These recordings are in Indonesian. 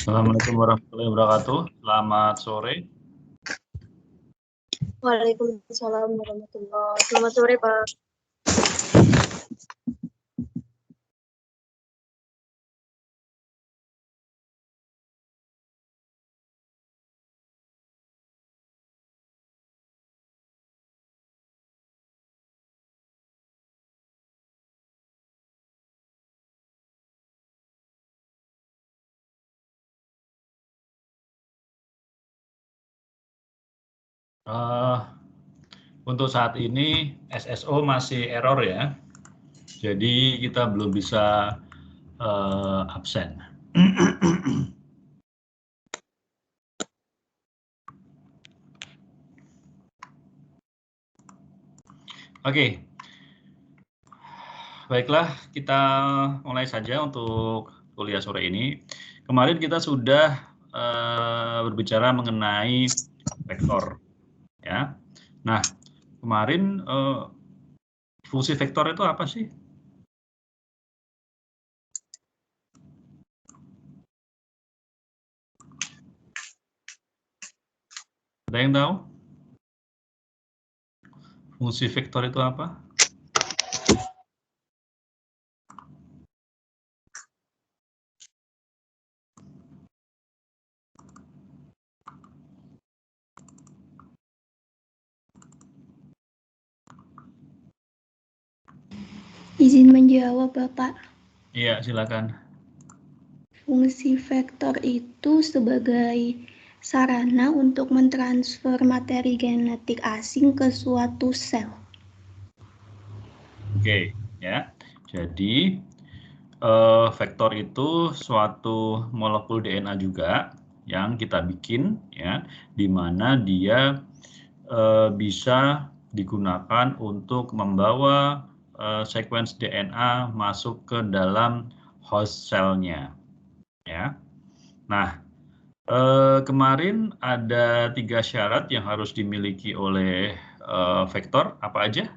Assalamualaikum warahmatullahi wabarakatuh. Selamat sore. Waalaikumsalam warahmatullahi wabarakatuh. Selamat sore, Pak. Untuk saat ini SSO masih error ya, jadi kita belum bisa absen. Oke, baiklah kita mulai saja untuk kuliah sore ini. Kemarin kita sudah berbicara mengenai vektor, ya. Nah, kemarin fungsi vektor itu apa sih? Ada yang tahu? Fungsi vektor itu apa? Izin menjawab, Bapak. Iya, silakan. Fungsi vektor itu sebagai sarana untuk mentransfer materi genetik asing ke suatu sel. Oke, ya. Jadi vektor itu suatu molekul DNA juga yang kita bikin, ya, di mana dia bisa digunakan untuk membawa sekuens DNA masuk ke dalam host selnya, ya. Nah, kemarin ada 3 syarat yang harus dimiliki oleh vektor, apa aja?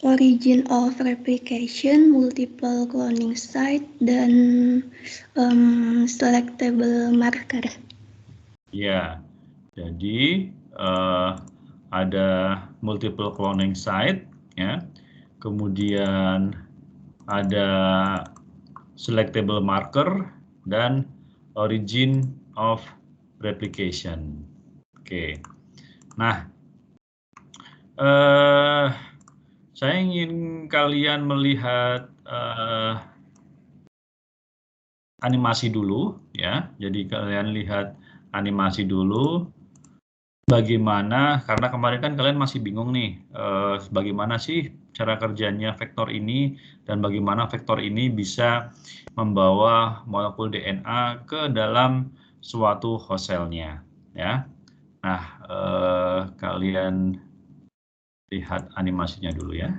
Origin of replication, multiple cloning site, dan selectable marker. Ya, jadi ada multiple cloning site, ya. Kemudian ada selectable marker dan origin of replication. Oke. Nah, saya ingin kalian melihat animasi dulu, ya. Jadi kalian lihat animasi dulu. Bagaimana, karena kemarin kan kalian masih bingung nih, bagaimana sih cara kerjanya vektor ini dan bagaimana vektor ini bisa membawa molekul DNA ke dalam suatu host cell-nya, ya. Nah, kalian lihat animasinya dulu ya.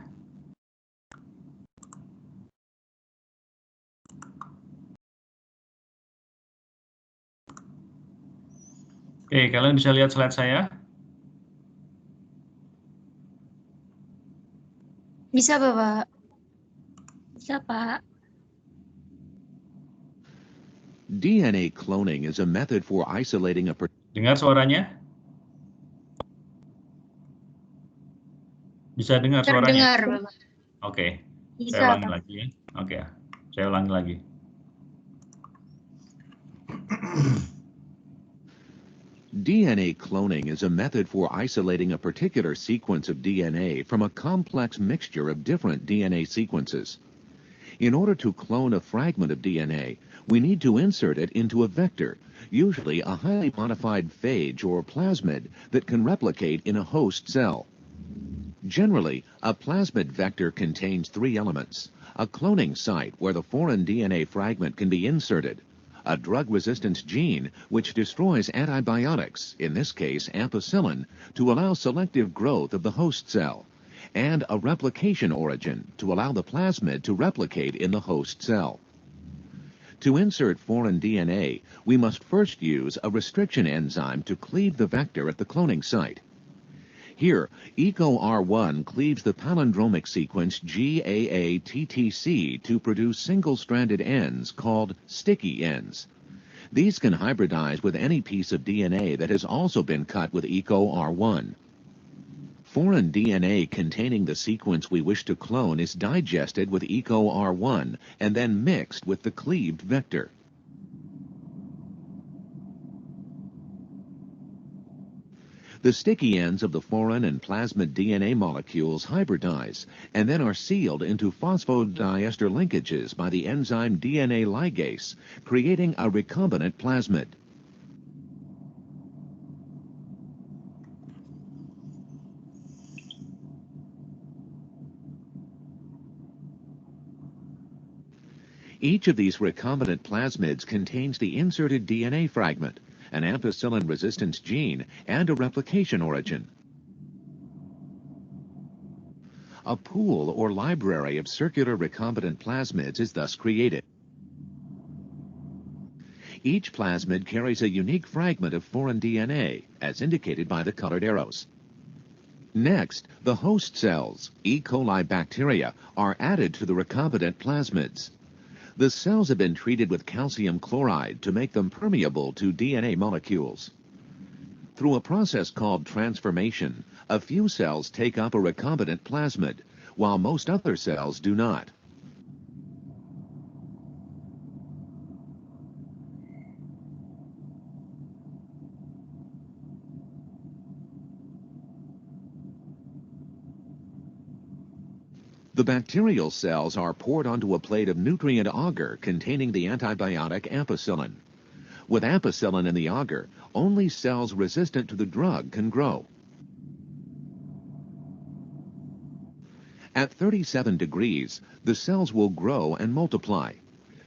Oke, kalian bisa lihat slide saya? Bisa, Bapak. Bisa, Pak. DNA cloning is a method for isolating a Dengar suaranya? Bisa dengar suaranya? Terdengar, Bapak. Oke, Bisa, saya ulangi Pak. lagi ya. Oke, saya ulangi lagi. DNA cloning is a method for isolating a particular sequence of DNA from a complex mixture of different DNA sequences. In order to clone a fragment of DNA, we need to insert it into a vector, usually a highly modified phage or plasmid that can replicate in a host cell. Generally, a plasmid vector contains 3 elements: a cloning site where the foreign DNA fragment can be inserted, a drug resistance gene which destroys antibiotics, in this case ampicillin, to allow selective growth of the host cell, and a replication origin to allow the plasmid to replicate in the host cell. To insert foreign DNA, we must first use a restriction enzyme to cleave the vector at the cloning site. Here, EcoR1 cleaves the palindromic sequence GAA-TTC to produce single-stranded ends called sticky ends. These can hybridize with any piece of DNA that has also been cut with EcoR1. Foreign DNA containing the sequence we wish to clone is digested with EcoR1 and then mixed with the cleaved vector. The sticky ends of the foreign and plasmid DNA molecules hybridize and then are sealed into phosphodiester linkages by the enzyme DNA ligase, creating a recombinant plasmid. Each of these recombinant plasmids contains the inserted DNA fragment, an ampicillin resistance gene, and a replication origin. A pool or library of circular recombinant plasmids is thus created. Each plasmid carries a unique fragment of foreign DNA, as indicated by the colored arrows. Next, the host cells, E. coli bacteria, are added to the recombinant plasmids. The cells have been treated with calcium chloride to make them permeable to DNA molecules. Through a process called transformation, a few cells take up a recombinant plasmid, while most other cells do not. The bacterial cells are poured onto a plate of nutrient agar containing the antibiotic ampicillin. With ampicillin in the agar, only cells resistant to the drug can grow. At 37 degrees, the cells will grow and multiply.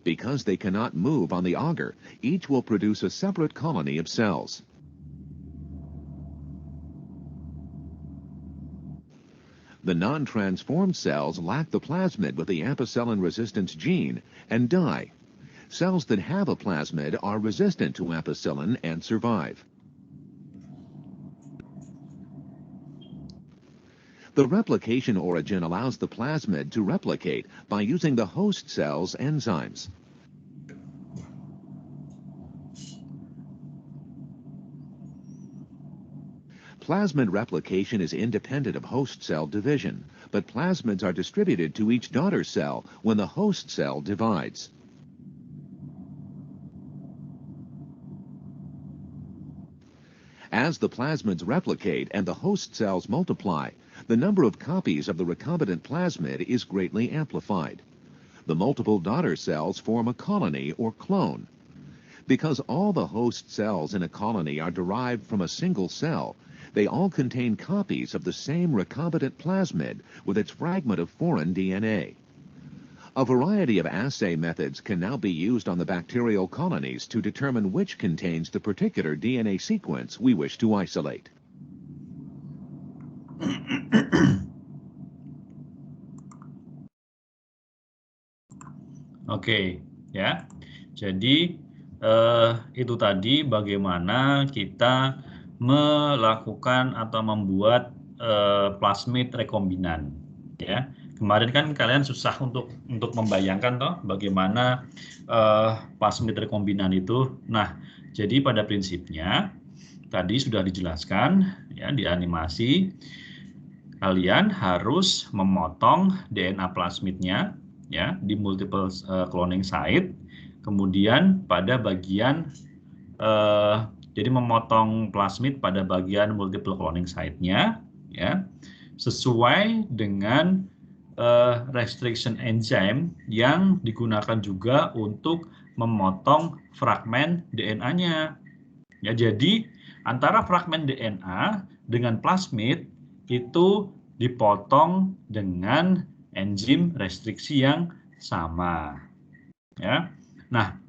Because they cannot move on the agar, each will produce a separate colony of cells. The non-transformed cells lack the plasmid with the ampicillin resistance gene and die. Cells that have a plasmid are resistant to ampicillin and survive. The replication origin allows the plasmid to replicate by using the host cell's enzymes. Plasmid replication is independent of host cell division, but plasmids are distributed to each daughter cell when the host cell divides. As the plasmids replicate and the host cells multiply, the number of copies of the recombinant plasmid is greatly amplified. The multiple daughter cells form a colony or clone. Because all the host cells in a colony are derived from a single cell, they all contain copies of the same recombinant plasmid with its fragment of foreign DNA. A variety of assay methods can now be used on the bacterial colonies to determine which contains the particular DNA sequence we wish to isolate. Oke, ya. Jadi itu tadi bagaimana kita melakukan atau membuat plasmid rekombinan, ya. Kemarin kan kalian susah untuk membayangkan toh bagaimana plasmid rekombinan itu. Nah, jadi pada prinsipnya tadi sudah dijelaskan ya di animasi. Kalian harus memotong DNA plasmidnya ya di multiple cloning site. Kemudian pada bagian jadi memotong plasmid pada bagian multiple cloning site-nya ya sesuai dengan restriction enzyme yang digunakan juga untuk memotong fragmen DNA-nya. Ya, jadi antara fragmen DNA dengan plasmid itu dipotong dengan enzim restriksi yang sama. Ya. Nah,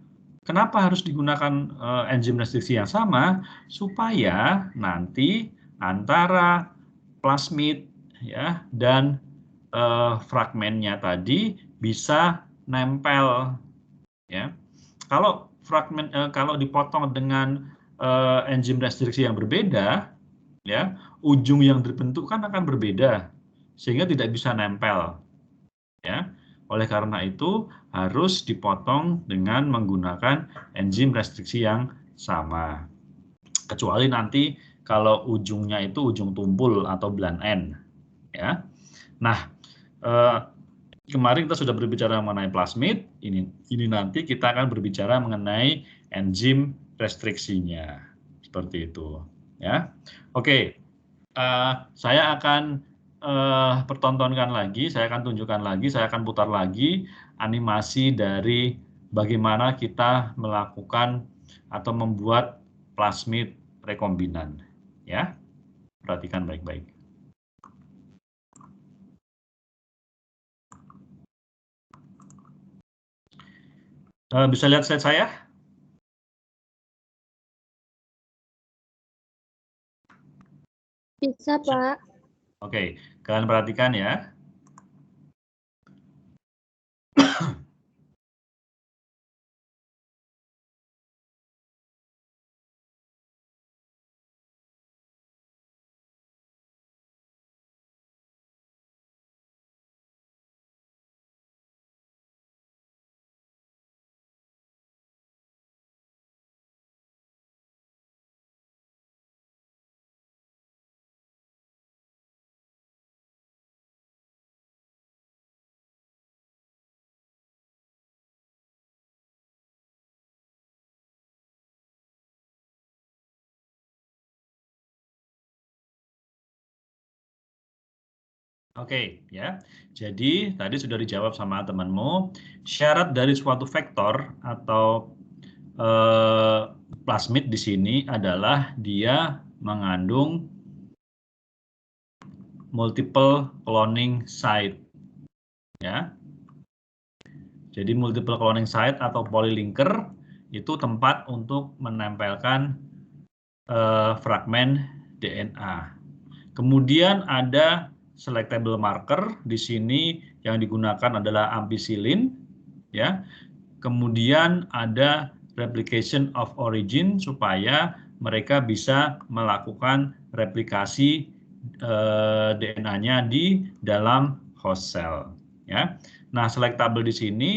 kenapa harus digunakan enzim restriksi yang sama? Supaya nanti antara plasmid ya dan fragmennya tadi bisa nempel. Ya. Kalau fragmen kalau dipotong dengan enzim restriksi yang berbeda, ya, ujung yang terbentuk kan akan berbeda, sehingga tidak bisa nempel, ya. Oleh karena itu harus dipotong dengan menggunakan enzim restriksi yang sama. Kecuali nanti kalau ujungnya itu ujung tumpul atau belan N, ya. Nah, kemarin kita sudah berbicara mengenai plasmid, ini nanti kita akan berbicara mengenai enzim restriksinya, seperti itu, ya. Oke, saya akan pertontonkan lagi, saya akan tunjukkan lagi, saya akan putar lagi animasi dari bagaimana kita melakukan atau membuat plasmid rekombinan, ya. Perhatikan baik-baik. Bisa lihat slide saya? Bisa, Pak. Oke, kalian perhatikan ya. Oke, ya. Jadi tadi sudah dijawab sama temanmu. Syarat dari suatu vektor atau plasmid di sini adalah dia mengandung multiple cloning site, ya. Jadi multiple cloning site atau polylinker itu tempat untuk menempelkan fragmen DNA. Kemudian ada selectable marker, di sini yang digunakan adalah ampicillin, ya. Kemudian ada replication of origin supaya mereka bisa melakukan replikasi DNA-nya di dalam host cell, ya. Nah, selectable di sini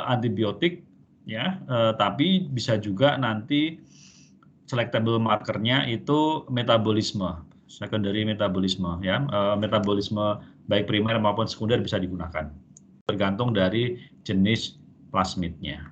antibiotik, ya, tapi bisa juga nanti selectable markernya itu metabolisme, secondary metabolisme, ya, metabolisme baik primer maupun sekunder bisa digunakan, tergantung dari jenis plasmidnya.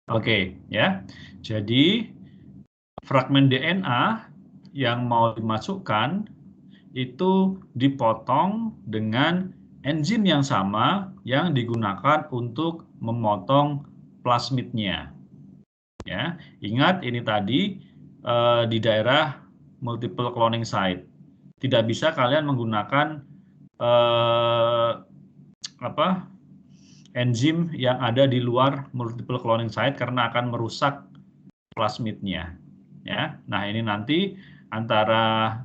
Oke, ya. Jadi fragmen DNA yang mau dimasukkan itu dipotong dengan enzim yang sama yang digunakan untuk memotong plasmidnya. Ya, ingat ini tadi di daerah multiple cloning site. Tidak bisa kalian menggunakan enzim yang ada di luar multiple cloning site karena akan merusak plasmidnya. Ya, nah ini nanti antara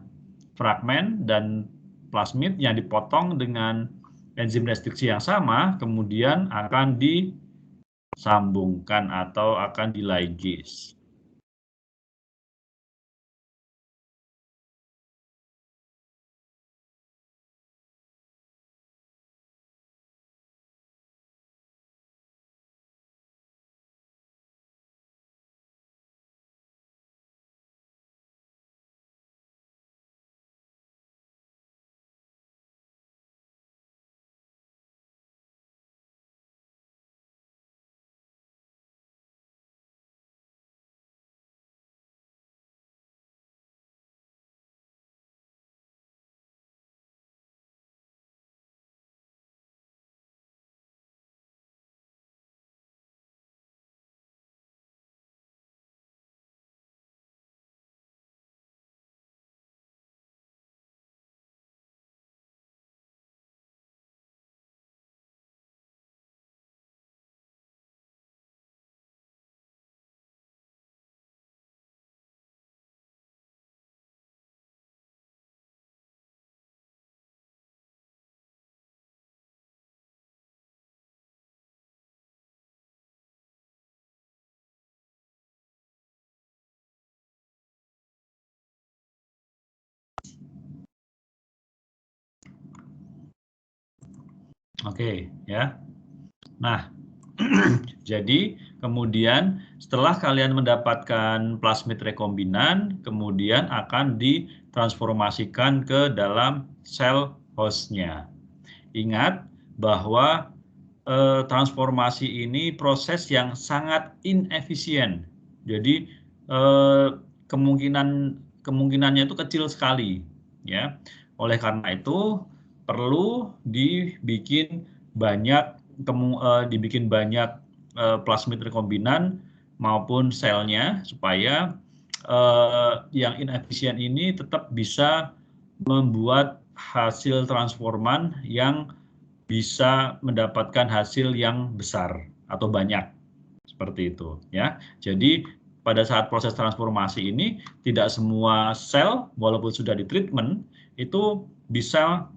fragmen dan plasmid yang dipotong dengan enzim restriksi yang sama, kemudian akan disambungkan atau akan di ligase. Oke, ya. Nah, jadi kemudian setelah kalian mendapatkan plasmid rekombinan, kemudian akan ditransformasikan ke dalam sel hostnya. Ingat bahwa transformasi ini proses yang sangat inefisien. Jadi kemungkinannya itu kecil sekali, ya. Oleh karena itu perlu dibikin banyak plasmid rekombinan maupun selnya supaya yang inefisien ini tetap bisa membuat hasil transforman yang bisa mendapatkan hasil yang besar atau banyak, seperti itu, ya. Jadi pada saat proses transformasi ini tidak semua sel walaupun sudah ditreatment itu bisa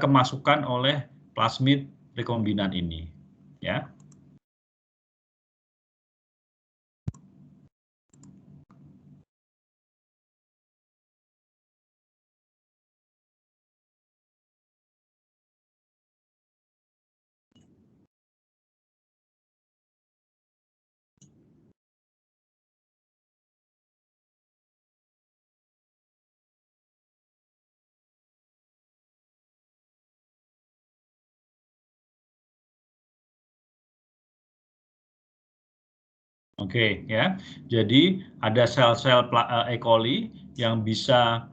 kemasukan oleh plasmid rekombinan ini, ya. Oke, ya. Jadi ada sel-sel E. coli yang bisa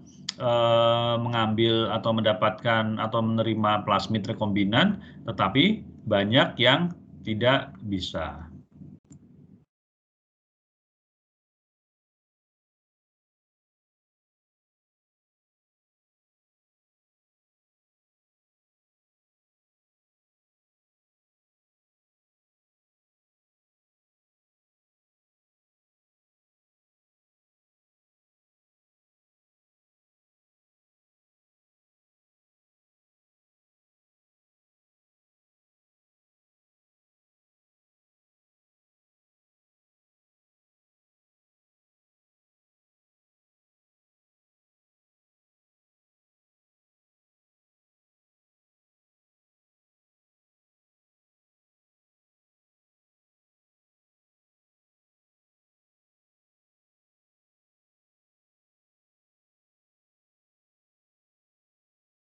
mengambil atau mendapatkan atau menerima plasmid rekombinan, tetapi banyak yang tidak bisa.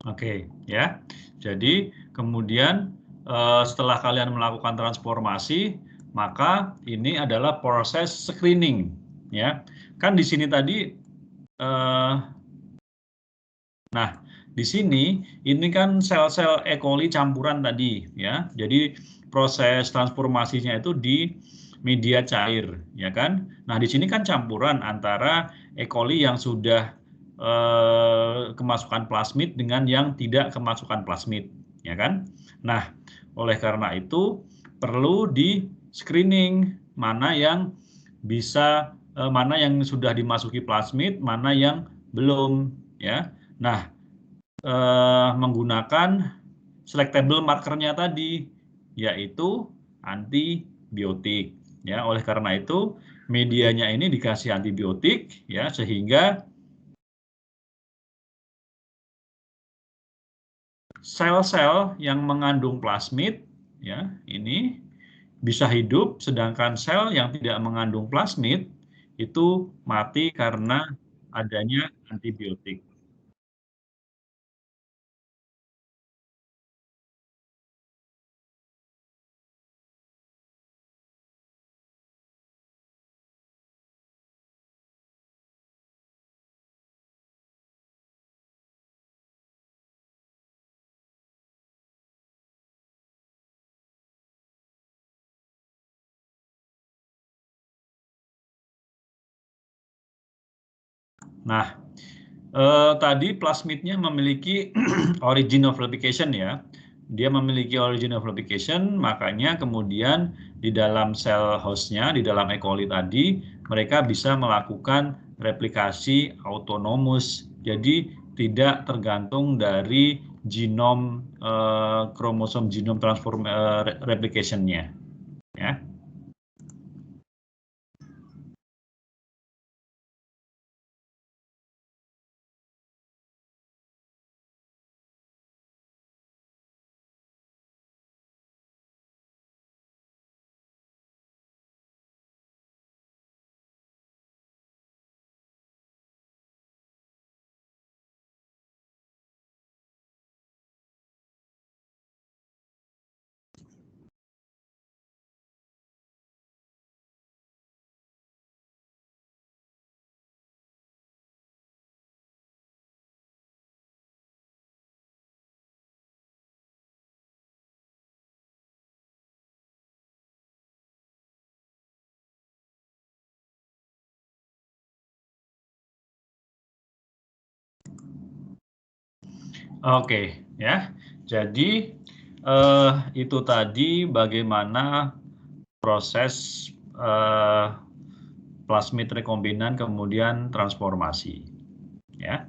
Oke, ya. Jadi kemudian setelah kalian melakukan transformasi, maka ini adalah proses screening, ya. Kan di sini tadi, nah di sini ini kan sel-sel E. coli campuran tadi, ya. Jadi proses transformasinya itu di media cair, ya kan. Nah di sini kan campuran antara E. coli yang sudah kemasukan plasmid dengan yang tidak kemasukan plasmid, ya kan? Nah, oleh karena itu perlu di screening mana yang bisa, mana yang sudah dimasuki plasmid, mana yang belum, ya. Nah, menggunakan selectable markernya tadi, yaitu antibiotik, ya. Oleh karena itu medianya ini dikasih antibiotik, ya, sehingga sel-sel yang mengandung plasmid, ya, ini bisa hidup, sedangkan sel yang tidak mengandung plasmid itu mati karena adanya antibiotik. Nah, tadi plasmidnya memiliki origin of replication, ya. Dia memiliki origin of replication, makanya kemudian di dalam sel hostnya, di dalam E. coli tadi, mereka bisa melakukan replikasi autonomus. Jadi tidak tergantung dari genom kromosom genom transform replication-nya, ya. Oke, ya. Jadi itu tadi bagaimana proses plasmid rekombinan kemudian transformasi. Ya.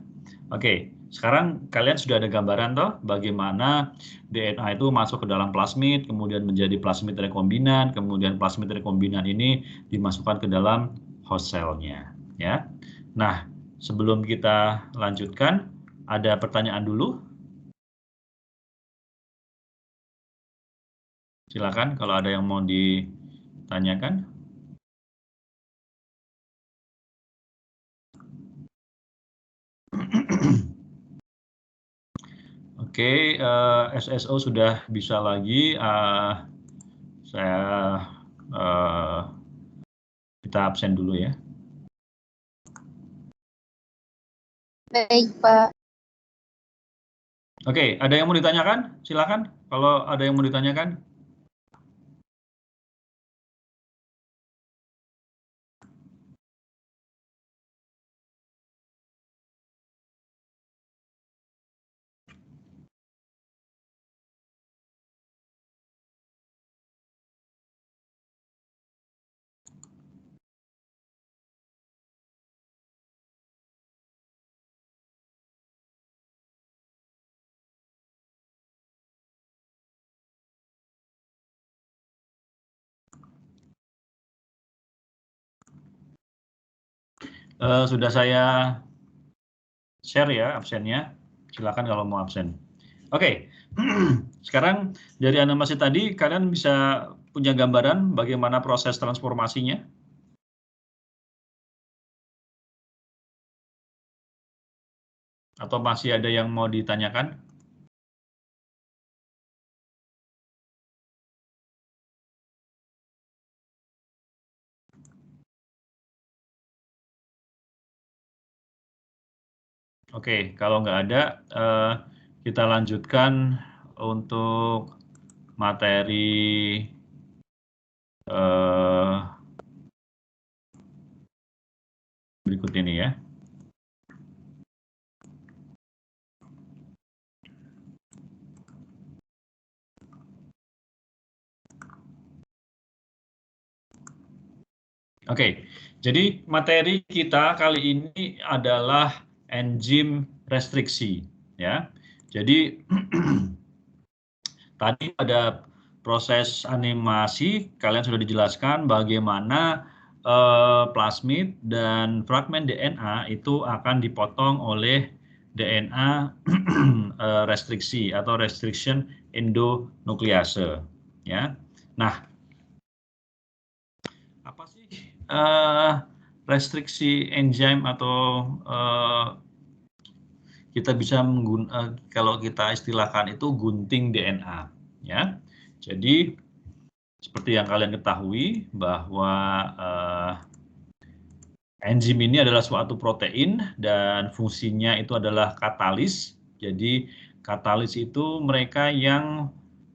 Oke, sekarang kalian sudah ada gambaran toh bagaimana DNA itu masuk ke dalam plasmid, kemudian menjadi plasmid rekombinan, kemudian plasmid rekombinan ini dimasukkan ke dalam host cell-nya, ya. Nah, sebelum kita lanjutkan, ada pertanyaan dulu. Silakan kalau ada yang mau ditanyakan. Oke, SSO sudah bisa lagi. Kita absen dulu ya. Baik, Pak. Oke, ada yang mau ditanyakan? Silakan. Kalau ada yang mau ditanyakan. Sudah saya share ya absennya. Silakan kalau mau absen. Oke, sekarang dari animasi tadi kalian bisa punya gambaran bagaimana proses transformasinya? Atau masih ada yang mau ditanyakan? Oke, kalau nggak ada, kita lanjutkan untuk materi berikut ini ya. Oke, jadi materi kita kali ini adalah enzim restriksi, ya. Jadi tadi pada proses animasi kalian sudah dijelaskan bagaimana plasmid dan fragmen DNA itu akan dipotong oleh DNA restriksi atau restriction endonuklease, ya. Nah, apa sih restriksi enzim atau kita bisa kalau kita istilahkan itu gunting DNA, ya. Jadi seperti yang kalian ketahui bahwa enzim ini adalah suatu protein dan fungsinya itu adalah katalis. Jadi katalis itu mereka yang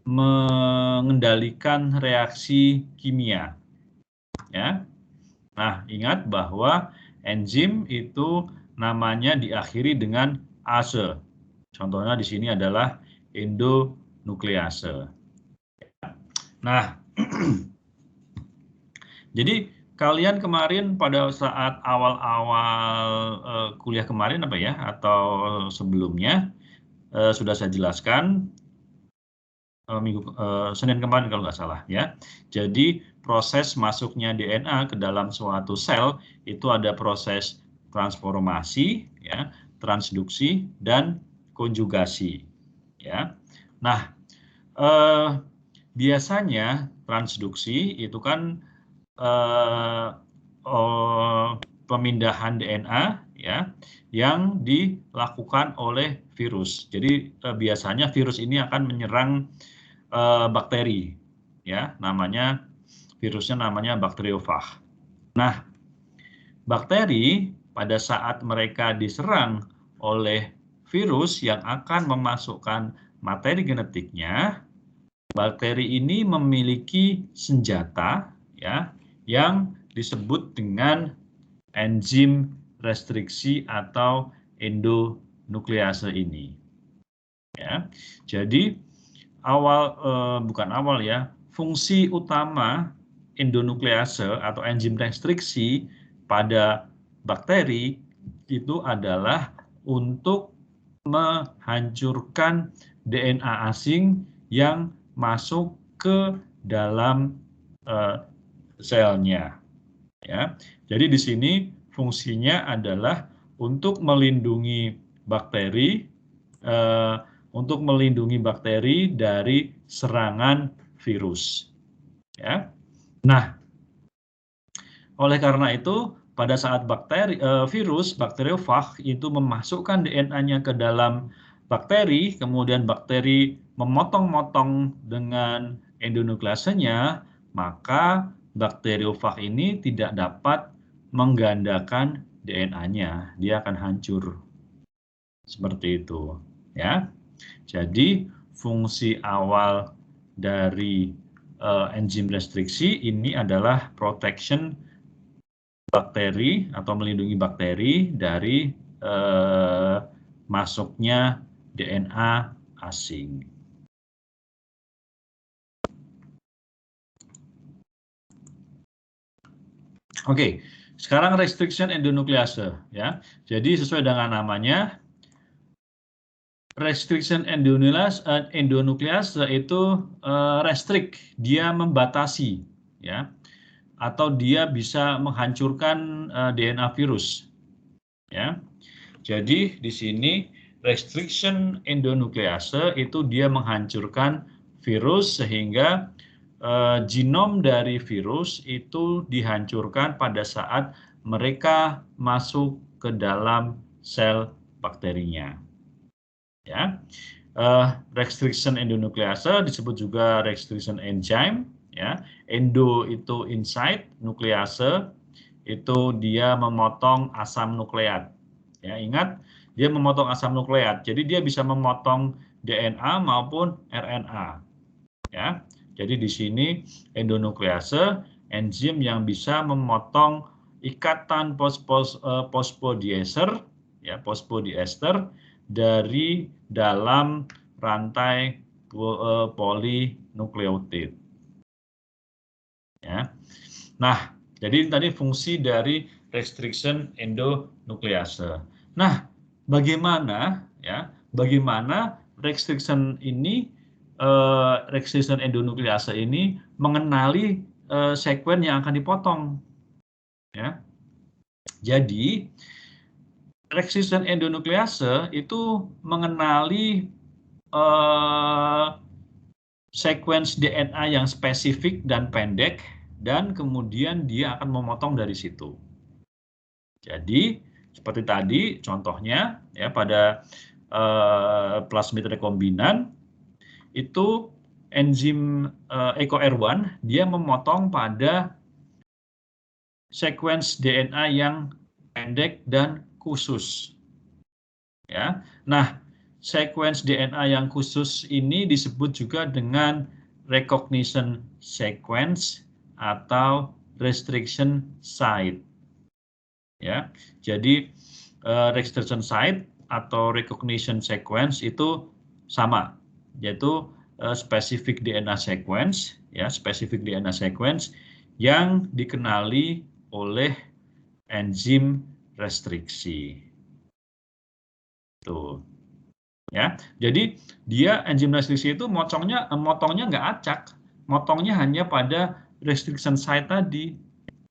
mengendalikan reaksi kimia, ya. Nah, ingat bahwa enzim itu namanya diakhiri dengan ase. Contohnya di sini adalah endonuklease. Nah, jadi kalian kemarin pada saat awal-awal kuliah kemarin apa ya, atau sebelumnya sudah saya jelaskan Senin kemarin kalau nggak salah ya. Jadi proses masuknya DNA ke dalam suatu sel itu ada proses transformasi, ya, transduksi dan konjugasi, ya. Nah, biasanya transduksi itu kan pemindahan DNA, ya, yang dilakukan oleh virus. Jadi biasanya virus ini akan menyerang bakteri, ya, virusnya namanya bakteriofag. Nah, bakteri pada saat mereka diserang oleh virus yang akan memasukkan materi genetiknya, bakteri ini memiliki senjata, ya, yang disebut dengan enzim restriksi atau endonuklease ini. Ya, jadi bukan awal ya, fungsi utama endonuklease atau enzim restriksi pada bakteri itu adalah untuk menghancurkan DNA asing yang masuk ke dalam selnya. Ya, jadi di sini fungsinya adalah untuk melindungi bakteri, dari serangan virus. Ya, nah, oleh karena itu pada saat virus bakteriofag itu memasukkan DNA-nya ke dalam bakteri, kemudian bakteri memotong-motong dengan endonukleasenya, maka bakteriofag ini tidak dapat menggandakan DNA-nya, dia akan hancur. Seperti itu, ya. Jadi fungsi awal dari enzim restriksi ini adalah protection bakteri atau melindungi bakteri dari masuknya DNA asing. Oke, sekarang restriction endonuklease ya. Jadi sesuai dengan namanya, restriction endonuklease itu restrict, dia membatasi ya, atau dia bisa menghancurkan DNA virus ya. Jadi di sini restriction endonuklease itu dia menghancurkan virus sehingga genom dari virus itu dihancurkan pada saat mereka masuk ke dalam sel bakterinya. Ya, restriction endonuklease disebut juga restriction enzyme. Ya, endo itu inside, nuklease itu dia memotong asam nukleat. Ya, ingat dia memotong asam nukleat. Jadi dia bisa memotong DNA maupun RNA. Ya, jadi di sini endonuklease enzim yang bisa memotong ikatan fosfodiester, ya, fosfodiester dari dalam rantai polinukleotid. Ya. Nah, jadi tadi fungsi dari restriction endonuklease. Nah, bagaimana restriction endonuklease ini mengenali sekuen yang akan dipotong? Ya. Jadi restriction endonuklease itu mengenali sequence DNA yang spesifik dan pendek, dan kemudian dia akan memotong dari situ. Jadi seperti tadi contohnya ya, pada plasmid rekombinan itu enzim EcoR1 dia memotong pada sequence DNA yang pendek dan khusus. Ya. Nah, sequence DNA yang khusus ini disebut juga dengan recognition sequence atau restriction site. Ya. Jadi restriction site atau recognition sequence itu sama, yaitu specific DNA sequence, ya, specific DNA sequence yang dikenali oleh enzim restriksi. Tuh. Ya, jadi dia enzim restriksi itu motongnya nggak acak, motongnya hanya pada restriction site tadi.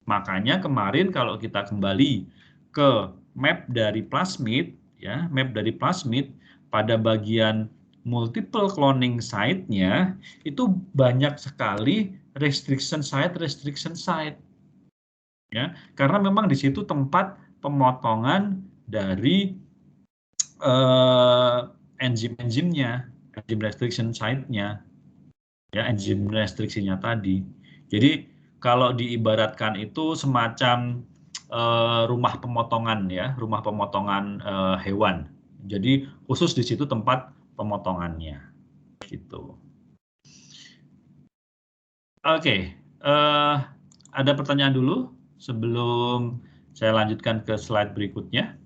Makanya kemarin kalau kita kembali ke map dari plasmid, ya, map dari plasmid pada bagian multiple cloning site-nya itu banyak sekali restriction site. Ya, karena memang di situ tempat pemotongan dari enzim-enzimnya, enzim restriction site-nya, ya, enzim restriksinya tadi. Jadi kalau diibaratkan itu semacam rumah pemotongan, ya, rumah pemotongan hewan. Jadi khusus di situ tempat pemotongannya, gitu. Oke, ada pertanyaan dulu sebelum saya lanjutkan ke slide berikutnya.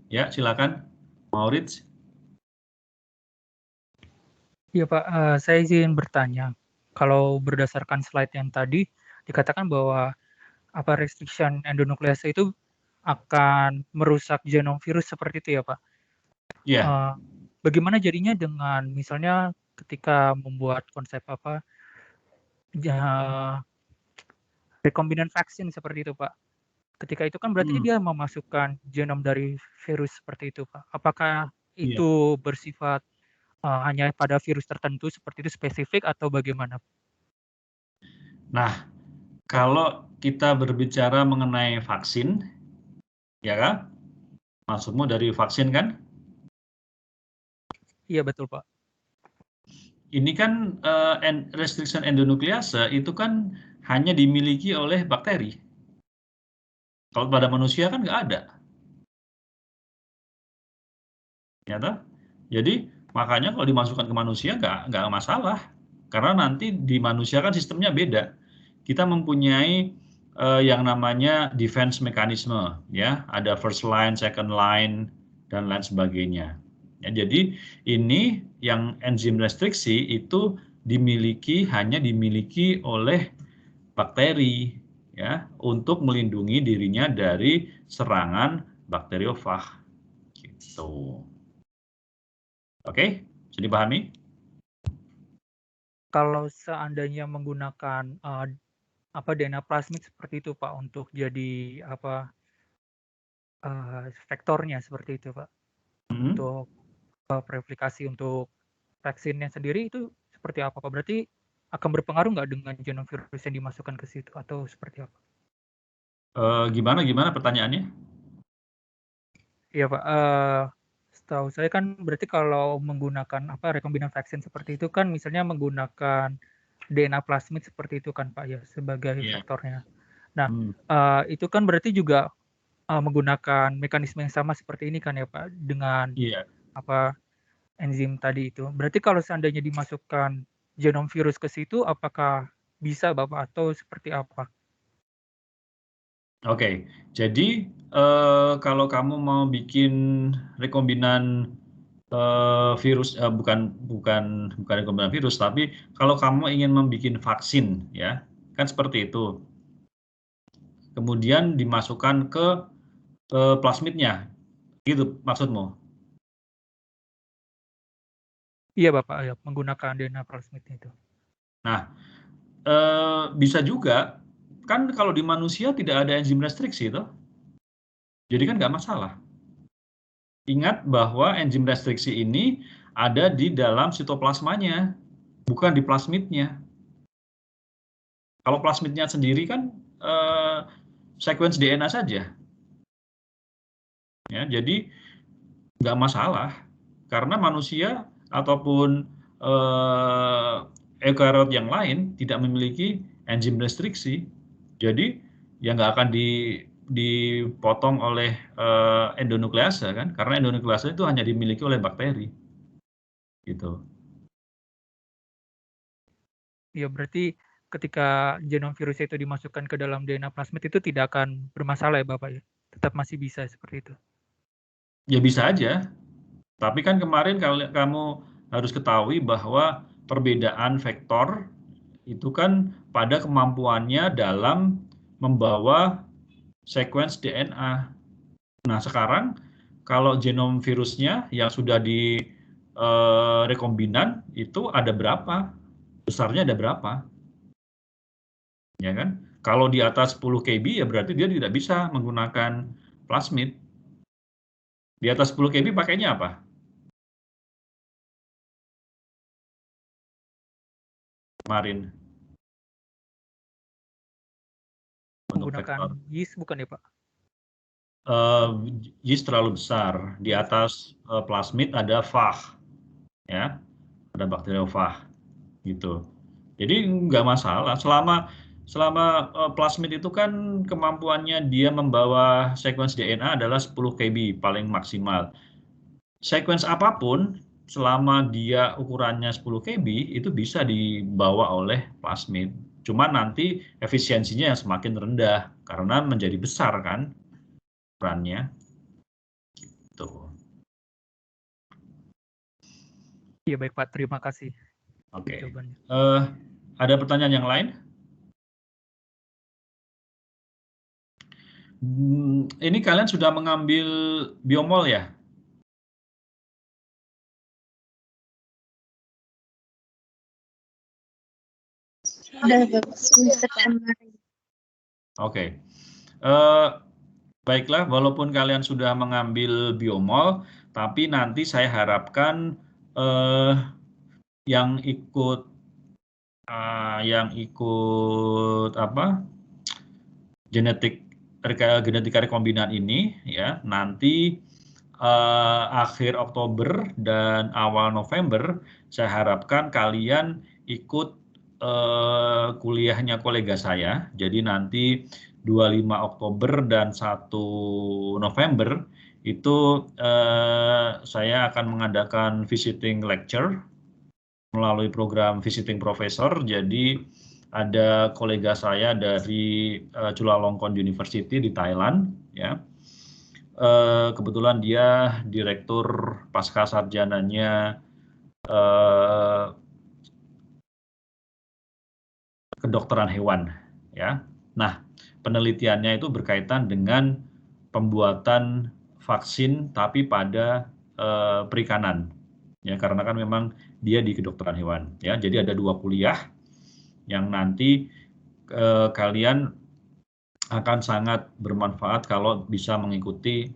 Ya, silakan, Maurits. Iya Pak, saya izin bertanya. Kalau berdasarkan slide yang tadi, dikatakan bahwa restriction endonuklease itu akan merusak genom virus seperti itu ya Pak? Iya. Bagaimana jadinya dengan misalnya ketika membuat konsep rekombinan vaksin seperti itu Pak? Ketika itu kan berarti dia memasukkan genom dari virus seperti itu Pak. Apakah itu bersifat hanya pada virus tertentu seperti itu spesifik atau bagaimana? Nah, kalau kita berbicara mengenai vaksin, ya kan? Maksudmu dari vaksin kan? Iya betul Pak. Ini kan restriction endonuklease itu kan hanya dimiliki oleh bakteri. Kalau pada manusia kan nggak ada. Ya toh? Jadi makanya kalau dimasukkan ke manusia nggak masalah. Karena nanti di manusia kan sistemnya beda. Kita mempunyai yang namanya defense mechanism, ya, ada first line, second line, dan lain sebagainya. Ya, jadi ini yang enzim restriksi itu hanya dimiliki oleh bakteri, ya, untuk melindungi dirinya dari serangan bakteriofag. Gitu. Oke, bisa dipahami? Kalau seandainya menggunakan DNA plasmid seperti itu Pak untuk jadi vektornya seperti itu Pak untuk replikasi untuk vaksinnya sendiri itu seperti apa Pak? Berarti akan berpengaruh nggak dengan genom virus yang dimasukkan ke situ atau seperti apa? Gimana pertanyaannya? Iya Pak, setahu saya kan berarti kalau menggunakan rekombinan vaksin seperti itu kan misalnya menggunakan DNA plasmid seperti itu kan Pak ya sebagai vektornya. Nah, itu kan berarti juga menggunakan mekanisme yang sama seperti ini kan ya Pak dengan enzim tadi itu. Berarti kalau seandainya dimasukkan genom virus ke situ apakah bisa Bapak atau seperti apa? Oke, jadi kalau kamu mau bikin rekombinan virus, bukan rekombinan virus, tapi kalau kamu ingin membuat vaksin, ya, kan seperti itu. Kemudian dimasukkan ke plasmidnya, gitu maksudmu? Iya Bapak, ya, menggunakan DNA plasmid itu. Nah, bisa juga, kan kalau di manusia tidak ada enzim restriksi, toh? Jadi kan nggak masalah. Ingat bahwa enzim restriksi ini ada di dalam sitoplasmanya, bukan di plasmidnya. Kalau plasmidnya sendiri kan sequence DNA saja. Ya, jadi nggak masalah, karena manusia ataupun eukaryot yang lain tidak memiliki enzim restriksi. Jadi ya nggak akan dipotong oleh endonuklease kan, karena endonuklease itu hanya dimiliki oleh bakteri. Gitu. Ya berarti ketika genom virus itu dimasukkan ke dalam DNA plasmid itu tidak akan bermasalah ya Bapak ya? Tetap masih bisa seperti itu? Ya bisa aja, tapi kan kemarin kamu harus ketahui bahwa perbedaan vektor itu kan pada kemampuannya dalam membawa sequence DNA. Nah sekarang kalau genom virusnya yang sudah di rekombinan itu ada berapa? Besarnya ada berapa? Ya kan? Kalau di atas 10 KB ya berarti dia tidak bisa menggunakan plasmid. Di atas 10 KB pakainya apa? Kemarin. Menggunakan yeast bukan ya Pak? Yeast terlalu besar. Di atas plasmid ada phage, ya, ada bakteriofag, gitu. Jadi nggak masalah. Selama plasmid itu kan kemampuannya dia membawa sequence DNA adalah 10 KB paling maksimal. Sequence apapun selama dia ukurannya 10 KB itu bisa dibawa oleh plasmid. Cuma nanti efisiensinya yang semakin rendah karena menjadi besar kan ukurannya. Tuh. Iya baik Pak, terima kasih Oke. jawabannya. Ada pertanyaan yang lain? Ini kalian sudah mengambil biomol ya? Udah semester kemarin. Oke. Baiklah, walaupun kalian sudah mengambil biomol, tapi nanti saya harapkan yang ikut apa? Genetika rekombinan ini ya nanti akhir Oktober dan awal November saya harapkan kalian ikut kuliahnya kolega saya. Jadi nanti 25 Oktober dan 1 November itu saya akan mengadakan visiting lecture melalui program visiting professor. Jadi ada kolega saya dari Chulalongkorn University di Thailand ya. Kebetulan dia direktur pasca sarjananya kedokteran hewan ya. Nah, penelitiannya itu berkaitan dengan pembuatan vaksin tapi pada perikanan. Ya, karena kan memang dia di kedokteran hewan ya. Jadi ada 2 kuliah yang nanti kalian akan sangat bermanfaat kalau bisa mengikuti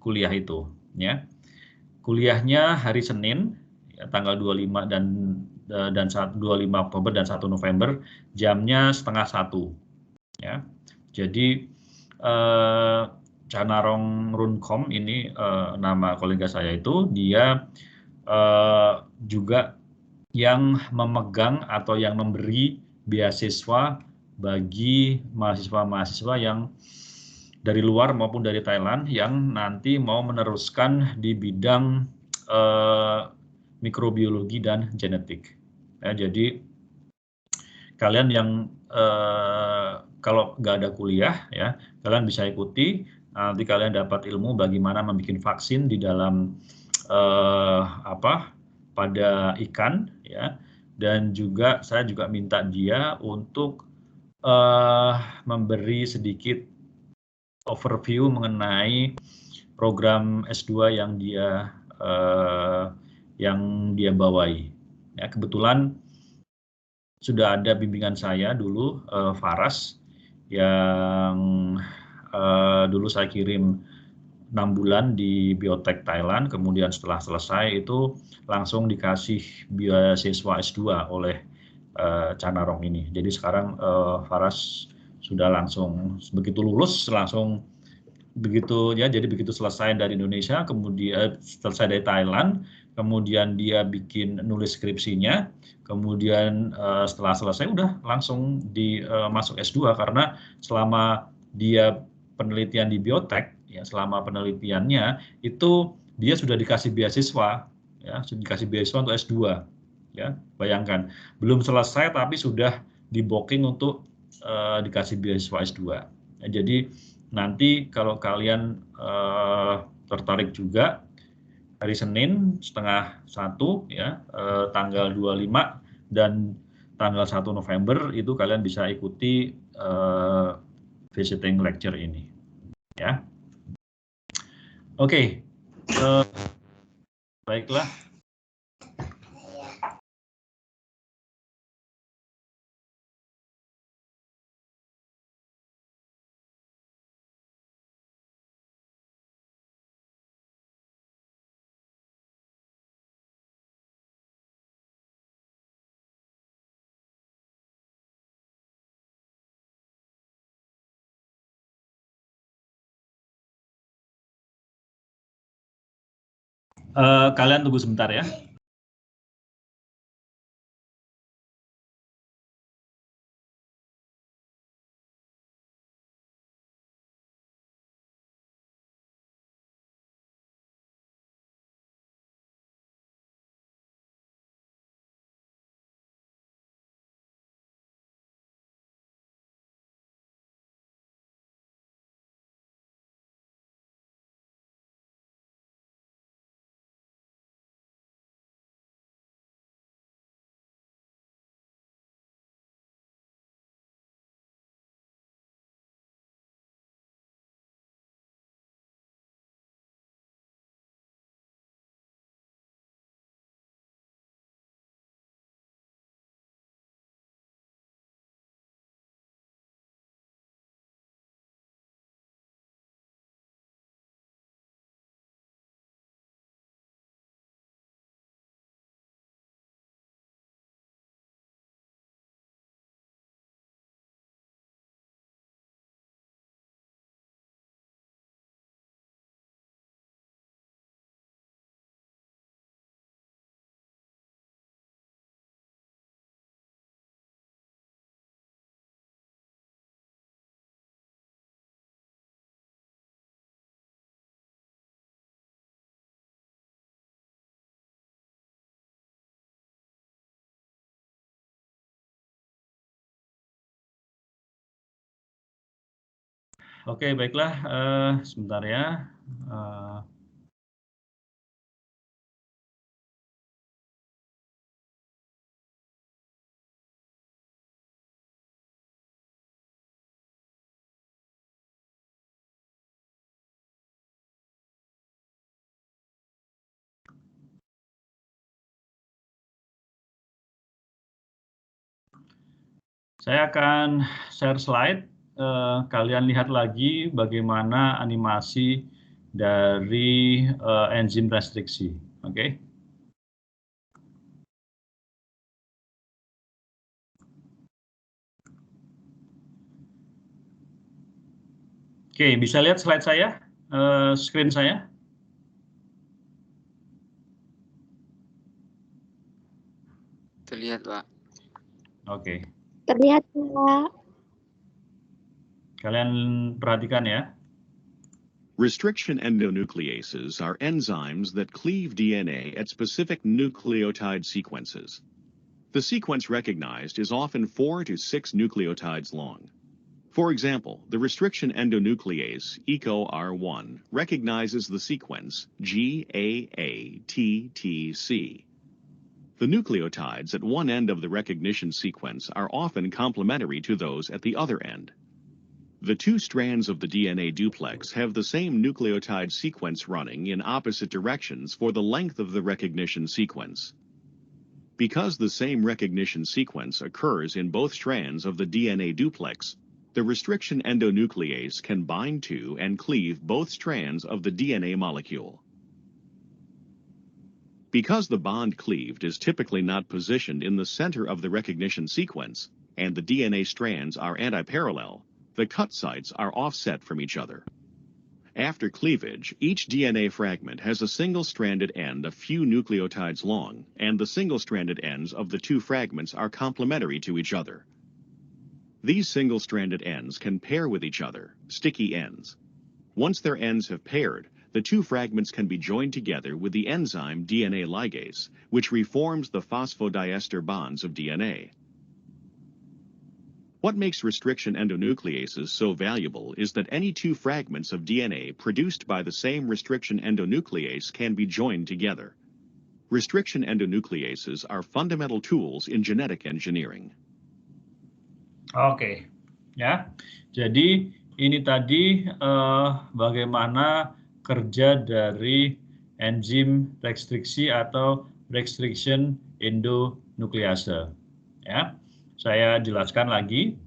kuliah itu ya. Kuliahnya hari Senin ya, tanggal 25 dan 25 Oktober dan 1 November jamnya 12:30 ya. Jadi Canarong Runkom ini nama kolega saya itu dia juga yang memegang atau yang memberi beasiswa bagi mahasiswa-mahasiswa yang dari luar maupun dari Thailand yang nanti mau meneruskan di bidang mikrobiologi dan genetik. Ya, jadi kalian yang kalau nggak ada kuliah ya kalian bisa ikuti nanti kalian dapat ilmu bagaimana membuat vaksin di dalam pada ikan ya, dan juga saya juga minta dia untuk memberi sedikit overview mengenai program S2 yang dia bawahi ya. Kebetulan sudah ada bimbingan saya dulu Faras yang dulu saya kirim 6 bulan di Biotek Thailand, kemudian setelah selesai itu langsung dikasih beasiswa S2 oleh Canarong ini. Jadi sekarang Faras sudah langsung begitu lulus langsung begitu ya, jadi begitu selesai dari Indonesia, kemudian selesai dari Thailand, kemudian dia bikin nulis skripsinya, kemudian setelah selesai udah langsung masuk S2 karena selama dia penelitian di Biotek ya, selama penelitiannya itu dia sudah dikasih beasiswa ya, sudah dikasih beasiswa untuk S2 ya. Bayangkan belum selesai tapi sudah di booking untuk dikasih beasiswa S2 ya. Jadi nanti kalau kalian tertarik juga hari Senin 12:30 ya, tanggal 25 dan tanggal 1 November itu kalian bisa ikuti visiting lecture ini ya. Oke. Baiklah. Kalian tunggu sebentar ya. Oke, baiklah. Sebentar ya. Saya akan share slide. Kalian lihat lagi bagaimana animasi dari enzim restriksi. Oke. Oke, bisa lihat slide saya, screen saya? Terlihat, Pak. Oke. Terlihat, Pak. Kalian perhatikan ya. Restriction endonucleases are enzymes that cleave DNA at specific nucleotide sequences. The sequence recognized is often 4 to 6 nucleotides long. For example, the restriction endonuclease EcoR1 recognizes the sequence GAATTC. The nucleotides at one end of the recognition sequence are often complementary to those at the other end. The two strands of the DNA duplex have the same nucleotide sequence running in opposite directions for the length of the recognition sequence. Because the same recognition sequence occurs in both strands of the DNA duplex, the restriction endonuclease can bind to and cleave both strands of the DNA molecule. Because the bond cleaved is typically not positioned in the center of the recognition sequence, and the DNA strands are antiparallel, the cut sites are offset from each other. After cleavage, each DNA fragment has a single-stranded end a few nucleotides long, and the single-stranded ends of the two fragments are complementary to each other. These single-stranded ends can pair with each other, sticky ends. Once their ends have paired, the two fragments can be joined together with the enzyme DNA ligase, which reforms the phosphodiester bonds of DNA. What makes restriction endonucleases so valuable is that any two fragments of DNA produced by the same restriction endonuclease can be joined together. Restriction endonucleases are fundamental tools in genetic engineering. Oke, ya. Jadi ini tadi bagaimana kerja dari enzim restriksi atau restriction endonuklease. Ya, saya jelaskan lagi.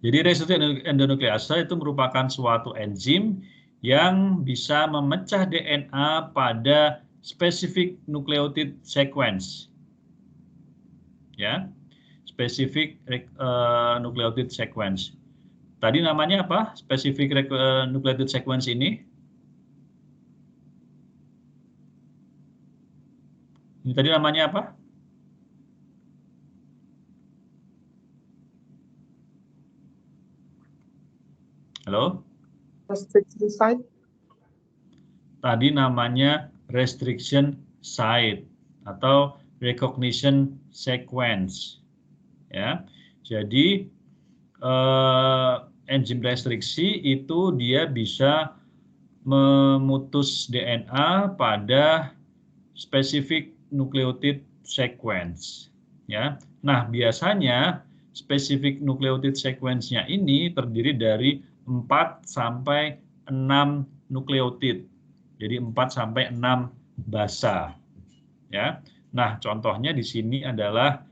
Jadi restriction endonuklease itu merupakan suatu enzim yang bisa memecah DNA pada specific nucleotide sequence. Ya. Specific nucleotide sequence. Tadi namanya apa? Specific nucleotide sequence ini? Ini tadi namanya apa? Halo? Restriction site. Tadi namanya restriction site atau recognition sequence. Ya, jadi enzim restriksi itu dia bisa memutus DNA pada specific nucleotide sequence. Ya, nah biasanya specific nucleotide sequence-nya ini terdiri dari 4 sampai 6 nukleotid. Jadi 4 sampai 6 basa. Ya, nah contohnya di sini adalah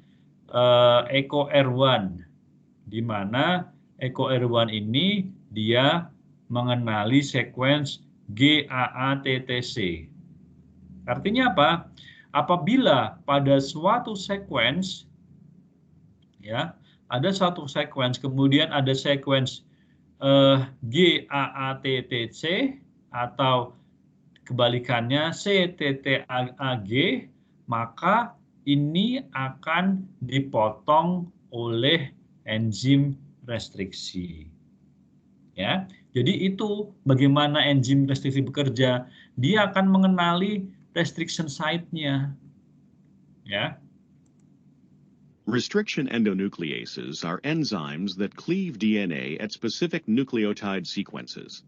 EcoR1, di mana EcoR1 ini dia mengenali sequence GAATTC. Artinya apa? Apabila pada suatu sequence, ya, ada satu sequence, kemudian ada sequence GAATTC atau kebalikannya CTTAG, maka ini akan dipotong oleh enzim restriksi. Ya, jadi itu bagaimana enzim restriksi bekerja. Dia akan mengenali restriction site-nya. Ya. Restriction endonucleases are enzymes that cleave DNA at specific nucleotide sequences.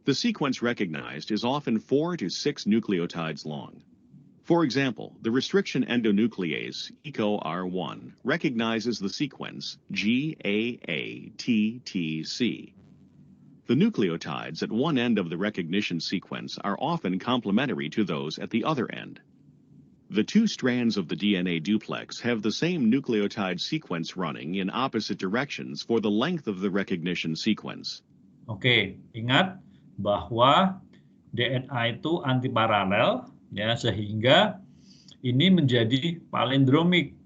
The sequence recognized is often 4 to 6 nucleotides long. For example, the restriction endonuclease EcoR1 recognizes the sequence GAATTC. The nucleotides at one end of the recognition sequence are often complementary to those at the other end. The two strands of the DNA duplex have the same nucleotide sequence running in opposite directions for the length of the recognition sequence. Oke, ingat bahwa DNA itu antiparalel, ya, sehingga ini menjadi palindromik.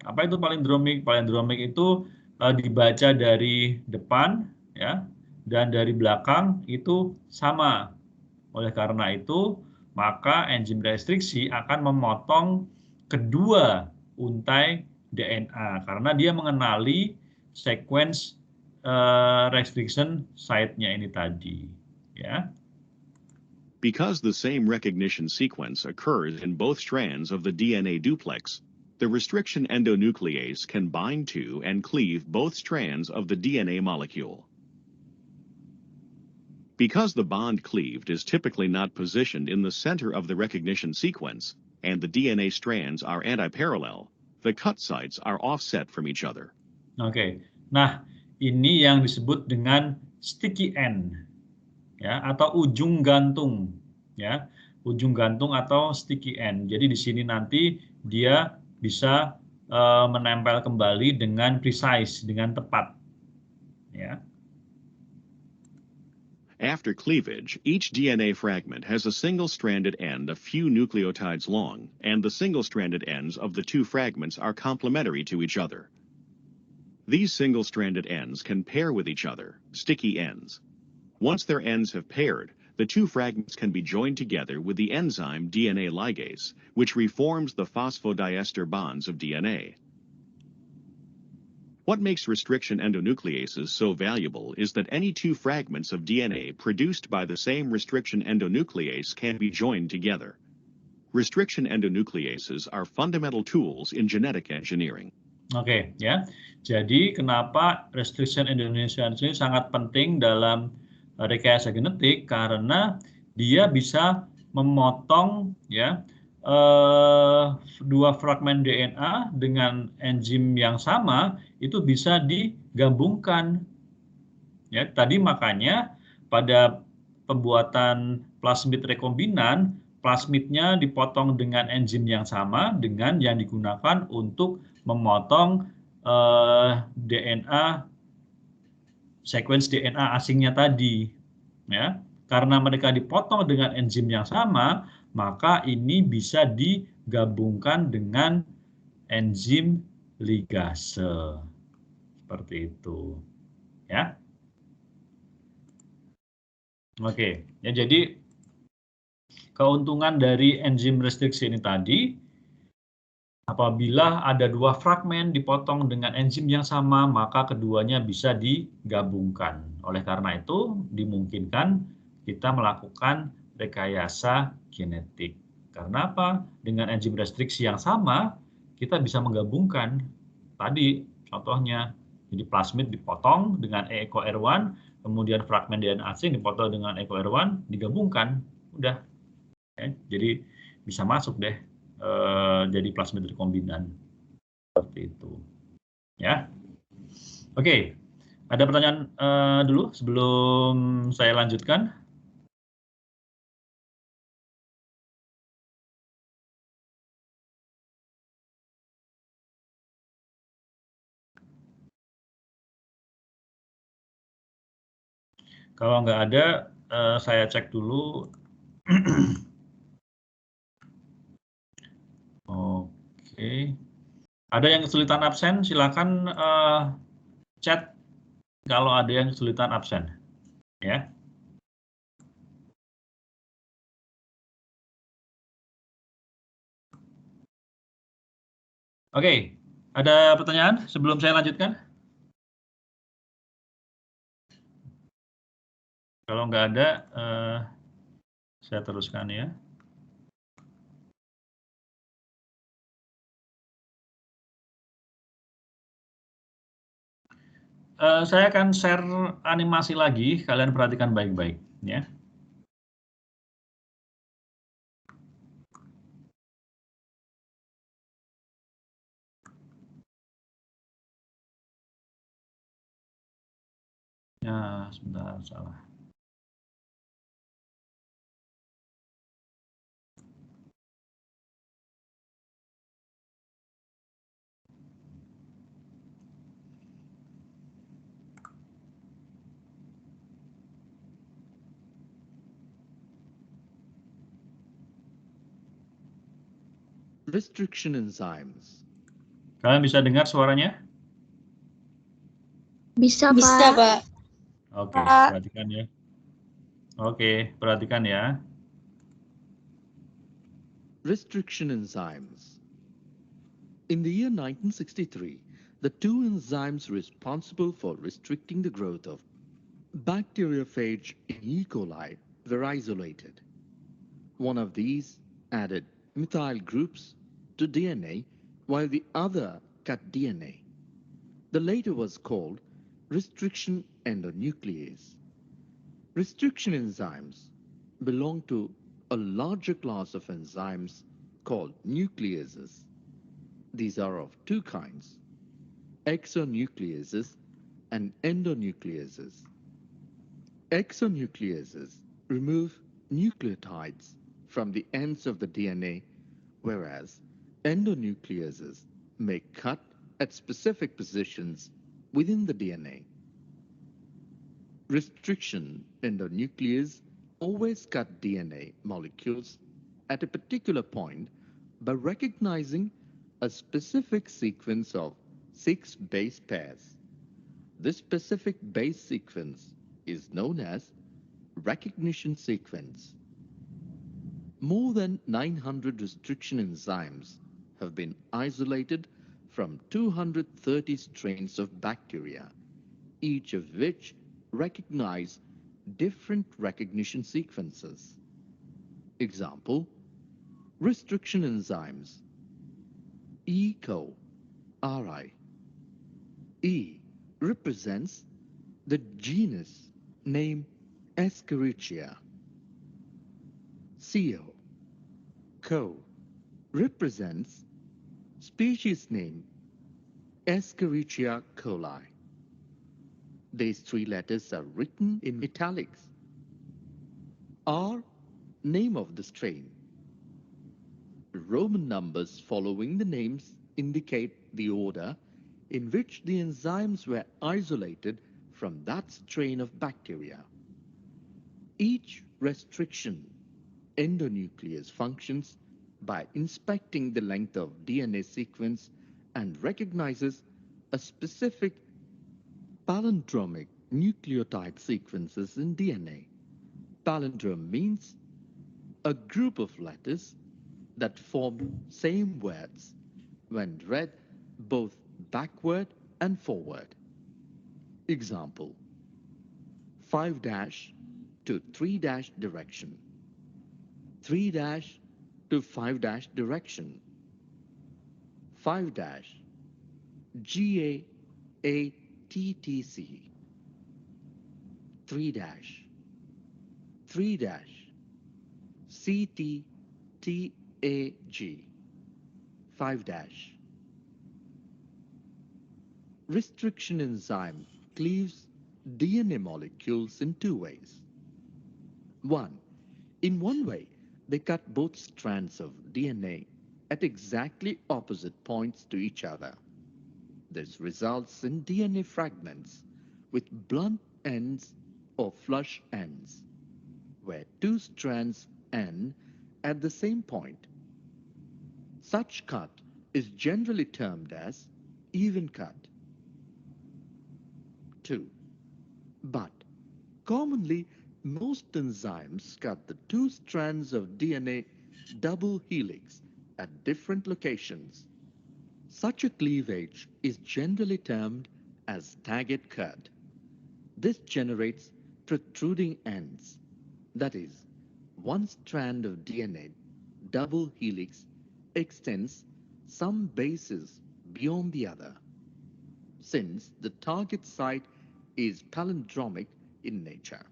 Apa itu palindromik? Palindromik itu dibaca dari depan, ya, dan dari belakang itu sama. Oleh karena itu, maka enzim restriksi akan memotong kedua untai DNA karena dia mengenali sequence restriction site-nya ini tadi, ya. Because the same recognition sequence occurs in both strands of the DNA duplex, the restriction endonuclease can bind to and cleave both strands of the DNA molecule. Because the bond cleaved is typically not positioned in the center of the recognition sequence, and the DNA strands are antiparallel, the cut sites are offset from each other. Oke, nah ini yang disebut dengan sticky end, ya, atau ujung gantung, ya, ujung gantung atau sticky end. Jadi di sini nanti dia bisa menempel kembali dengan precise, dengan tepat, ya. After cleavage, each DNA fragment has a single-stranded end a few nucleotides long, and the single-stranded ends of the two fragments are complementary to each other. These single-stranded ends can pair with each other, sticky ends. Once their ends have paired, the two fragments can be joined together with the enzyme DNA ligase, which reforms the phosphodiester bonds of DNA. What makes restriction endonucleases so valuable is that any two fragments of DNA produced by the same restriction endonuclease can be joined together. Restriction endonucleases are fundamental tools in genetic engineering. Oke, ya. Jadi kenapa restriction endonuclease ini sangat penting dalam rekayasa genetik karena dia bisa memotong, ya, dua fragmen DNA dengan enzim yang sama itu bisa digabungkan. Ya, tadi makanya pada pembuatan plasmid rekombinan, plasmidnya dipotong dengan enzim yang sama dengan yang digunakan untuk memotong DNA sequence DNA asingnya tadi, ya. Karena mereka dipotong dengan enzim yang sama, maka ini bisa digabungkan dengan enzim ligase. Seperti itu, ya. Oke, ya, jadi keuntungan dari enzim restriksi ini tadi, apabila ada dua fragmen dipotong dengan enzim yang sama, maka keduanya bisa digabungkan. Oleh karena itu, dimungkinkan kita melakukan rekayasa genetik. Karena apa? Dengan enzim restriksi yang sama, kita bisa menggabungkan. Tadi contohnya, jadi plasmid dipotong dengan EcoR1, kemudian fragmen DNA asing dipotong dengan EcoR1, digabungkan. Udah. Ya, jadi bisa masuk deh jadi plasmid rekombinan. Seperti itu. Ya. Oke. Ada pertanyaan dulu sebelum saya lanjutkan? Kalau nggak ada, saya cek dulu. Oke. Ada yang kesulitan absen, silakan chat kalau ada yang kesulitan absen. Ya. Oke, ada pertanyaan sebelum saya lanjutkan? Kalau nggak ada, saya teruskan ya. Saya akan share animasi lagi, kalian perhatikan baik-baik ya. Ya, sebentar, salah. Restriction enzymes. Kalian bisa dengar suaranya? Bisa, Bisa, Pak. Pak. Oke, perhatikan ya. Oke, perhatikan ya. Restriction enzymes. In the year 1963, the two enzymes responsible for restricting the growth of bacteriophage in E. coli were isolated. One of these added methyl groups to DNA, while the other cut DNA. The latter was called restriction endonuclease. Restriction enzymes belong to a larger class of enzymes called nucleases. These are of two kinds, exonucleases and endonucleases. Exonucleases remove nucleotides from the ends of the DNA, whereas endonucleases may cut at specific positions within the DNA. Restriction endonuclease always cut DNA molecules at a particular point by recognizing a specific sequence of 6 base pairs. This specific base sequence is known as recognition sequence. More than 900 restriction enzymes have been isolated from 230 strains of bacteria, each of which recognize different recognition sequences. Example, restriction enzymes ECO RI. E represents the genus name Escherichia. CO represents species name Escherichia coli. These three letters are written in italics. R, name of the strain. Roman numbers following the names indicate the order in which the enzymes were isolated from that strain of bacteria. Each restriction endonuclease functions by inspecting the length of DNA sequence and recognizes a specific palindromic nucleotide sequences in DNA. Palindrome means a group of letters that form same words when read both backward and forward. Example, 5 dash to 3 dash direction, 3 dash to 5 dash direction, 5 dash GAATTC, 3 dash, 3 dash CTTAG, 5 dash. Restriction enzyme cleaves DNA molecules in two ways. In one way, they cut both strands of DNA at exactly opposite points to each other. This results in DNA fragments with blunt ends or flush ends, where two strands end at the same point. Such cut is generally termed as even cut. 2. But commonly, most enzymes cut the two strands of DNA double helix at different locations. Such a cleavage is generally termed as staggered cut. This generates protruding ends. That is, one strand of DNA double helix extends some bases beyond the other. since the target site is palindromic in nature.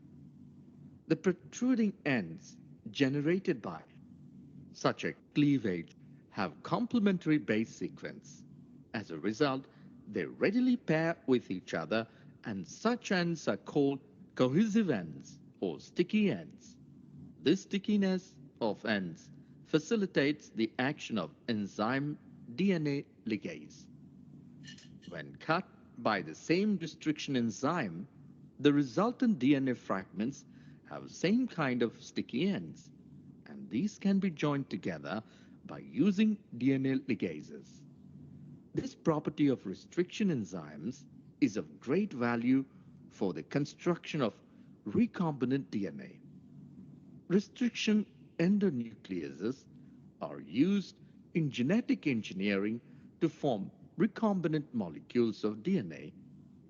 The protruding ends generated by such a cleavage have complementary base sequence. As a result, they readily pair with each other, and such ends are called cohesive ends or sticky ends. This stickiness of ends facilitates the action of enzyme DNA ligase. When cut by the same restriction enzyme, the resultant DNA fragments have the same kind of sticky ends, and these can be joined together by using DNA ligases. This property of restriction enzymes is of great value for the construction of recombinant DNA. Restriction endonucleases are used in genetic engineering to form recombinant molecules of DNA,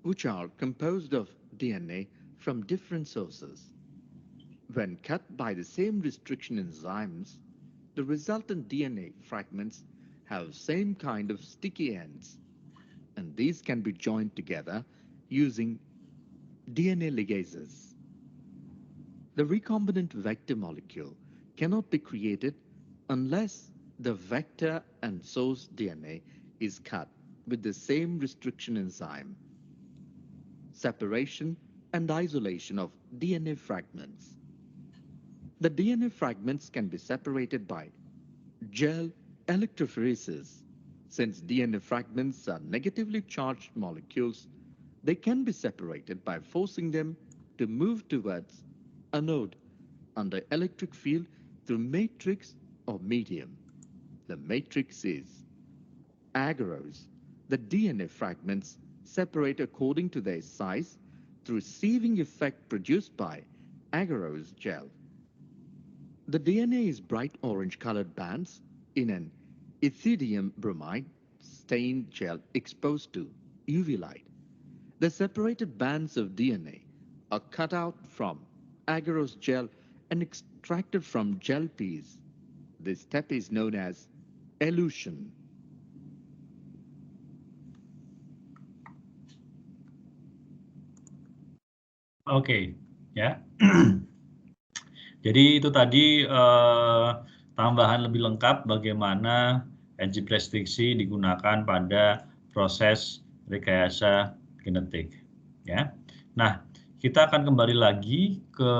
which are composed of DNA from different sources. When cut by the same restriction enzymes, the resultant DNA fragments have same kind of sticky ends, and these can be joined together using DNA ligases. The recombinant vector molecule cannot be created unless the vector and source DNA is cut with the same restriction enzyme. Separation and isolation of DNA fragments. The DNA fragments can be separated by gel electrophoresis. Since DNA fragments are negatively charged molecules, they can be separated by forcing them to move towards anode under electric field through matrix or medium. The matrix is agarose. The DNA fragments separate according to their size through sieving effect produced by agarose gel. The DNA is bright orange colored bands in an ethidium bromide stained gel exposed to UV light. The separated bands of DNA are cut out from agarose gel and extracted from gel piece. This step is known as elution. Oke, ya. Jadi itu tadi tambahan lebih lengkap bagaimana enzim restriksi digunakan pada proses rekayasa genetik. Ya. Nah, kita akan kembali lagi ke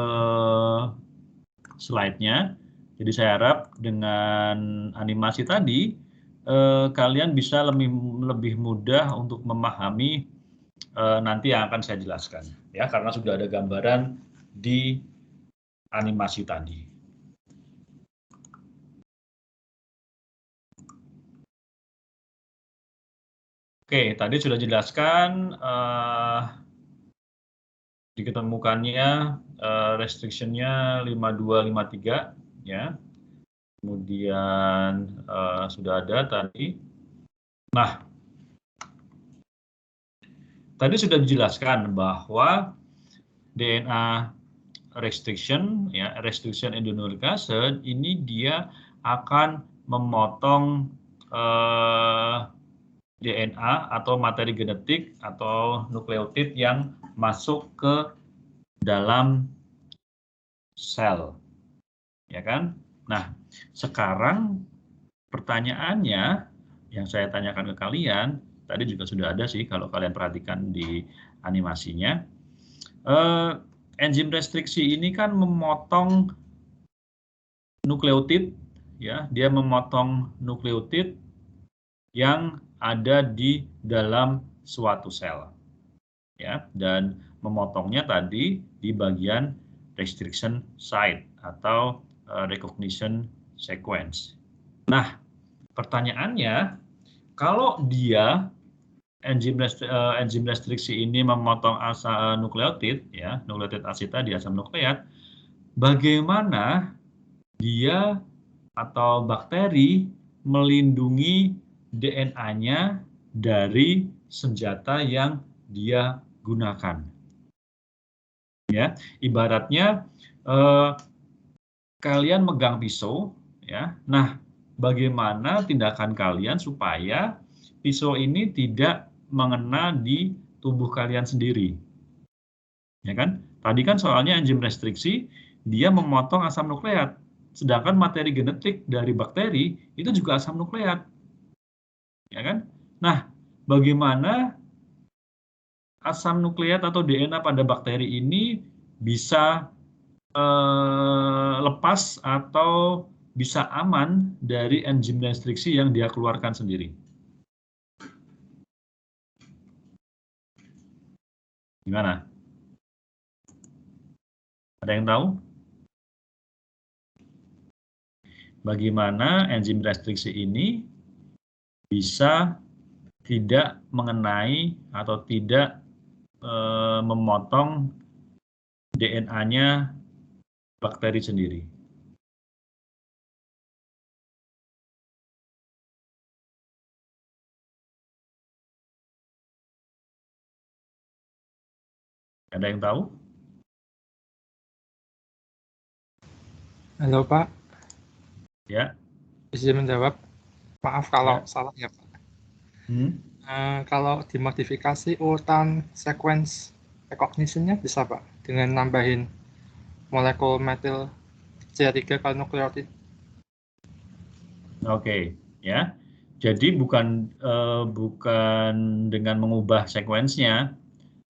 slide-nya. Jadi saya harap dengan animasi tadi kalian bisa lebih mudah untuk memahami nanti yang akan saya jelaskan, ya, karena sudah ada gambaran di animasi tadi. Oke, tadi sudah jelaskan diketemukannya restriction-nya 5253, ya. Kemudian sudah ada tadi. Nah, tadi sudah dijelaskan bahwa DNA restriction, ya, restriction endonucleic acid ini dia akan memotong DNA atau materi genetik atau nukleotid yang masuk ke dalam sel, ya kan? Nah, sekarang pertanyaannya yang saya tanyakan ke kalian, tadi juga sudah ada sih kalau kalian perhatikan di animasinya. Enzim restriksi ini kan memotong nukleotid, ya, dia memotong nukleotid yang ada di dalam suatu sel, ya, dan memotongnya tadi di bagian restriction site atau recognition sequence. Nah, pertanyaannya, kalau dia enzim restriksi ini memotong nukleotid, ya, nukleotid asid tadi, asam nukleat, bagaimana dia atau bakteri melindungi DNA-nya dari senjata yang dia gunakan? Ya, ibaratnya kalian megang pisau, ya. Nah, bagaimana tindakan kalian supaya pisau ini tidak mengena di tubuh kalian sendiri. Ya kan? Tadi kan soalnya enzim restriksi dia memotong asam nukleat, sedangkan materi genetik dari bakteri itu juga asam nukleat. Ya kan? Nah, bagaimana asam nukleat atau DNA pada bakteri ini bisa lepas atau bisa aman dari enzim restriksi yang dia keluarkan sendiri? Gimana? Ada yang tahu? Bagaimana enzim restriksi ini bisa tidak mengenai atau tidak memotong DNA-nya bakteri sendiri? Ada yang tahu? Halo Pak, Ya. bisa menjawab? Maaf kalau salah ya Pak. Kalau dimodifikasi urutan sequence recognition-nya bisa Pak, dengan nambahin molekul metil C3 kali nukleotid. Oke, ya. Jadi bukan dengan mengubah sekuensnya,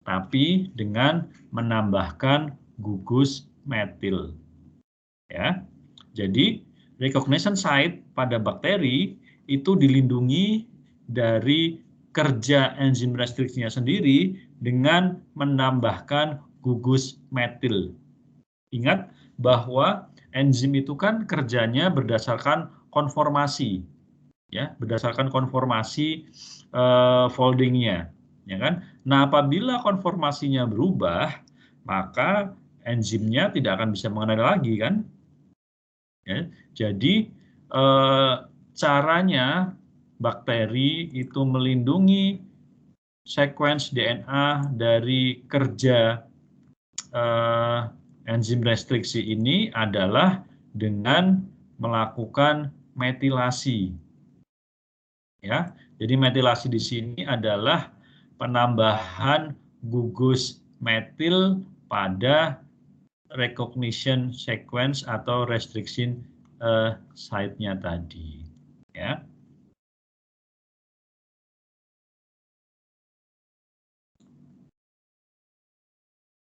tapi dengan menambahkan gugus metil. Ya. Jadi recognition site pada bakteri itu dilindungi dari kerja enzim restriksinya sendiri dengan menambahkan gugus metil. Ingat bahwa enzim itu kan kerjanya berdasarkan konformasi, ya, berdasarkan konformasi foldingnya, ya kan? Nah, apabila konformasinya berubah, maka enzimnya tidak akan bisa mengenali lagi, kan? Ya, jadi caranya bakteri itu melindungi sekuens DNA dari kerja enzim restriksi ini adalah dengan melakukan metilasi. Ya, jadi metilasi di sini adalah penambahan gugus metil pada recognition sequence atau restriction site-nya tadi. Ya.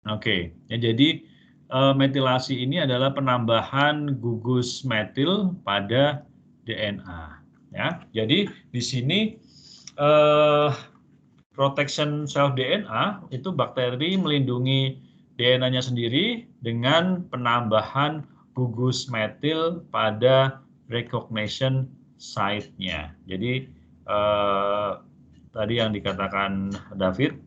Oke, ya, jadi metilasi ini adalah penambahan gugus metil pada DNA. Ya, jadi di sini protection self DNA itu bakteri melindungi DNA-nya sendiri dengan penambahan gugus metil pada recognition site-nya. Jadi tadi yang dikatakan David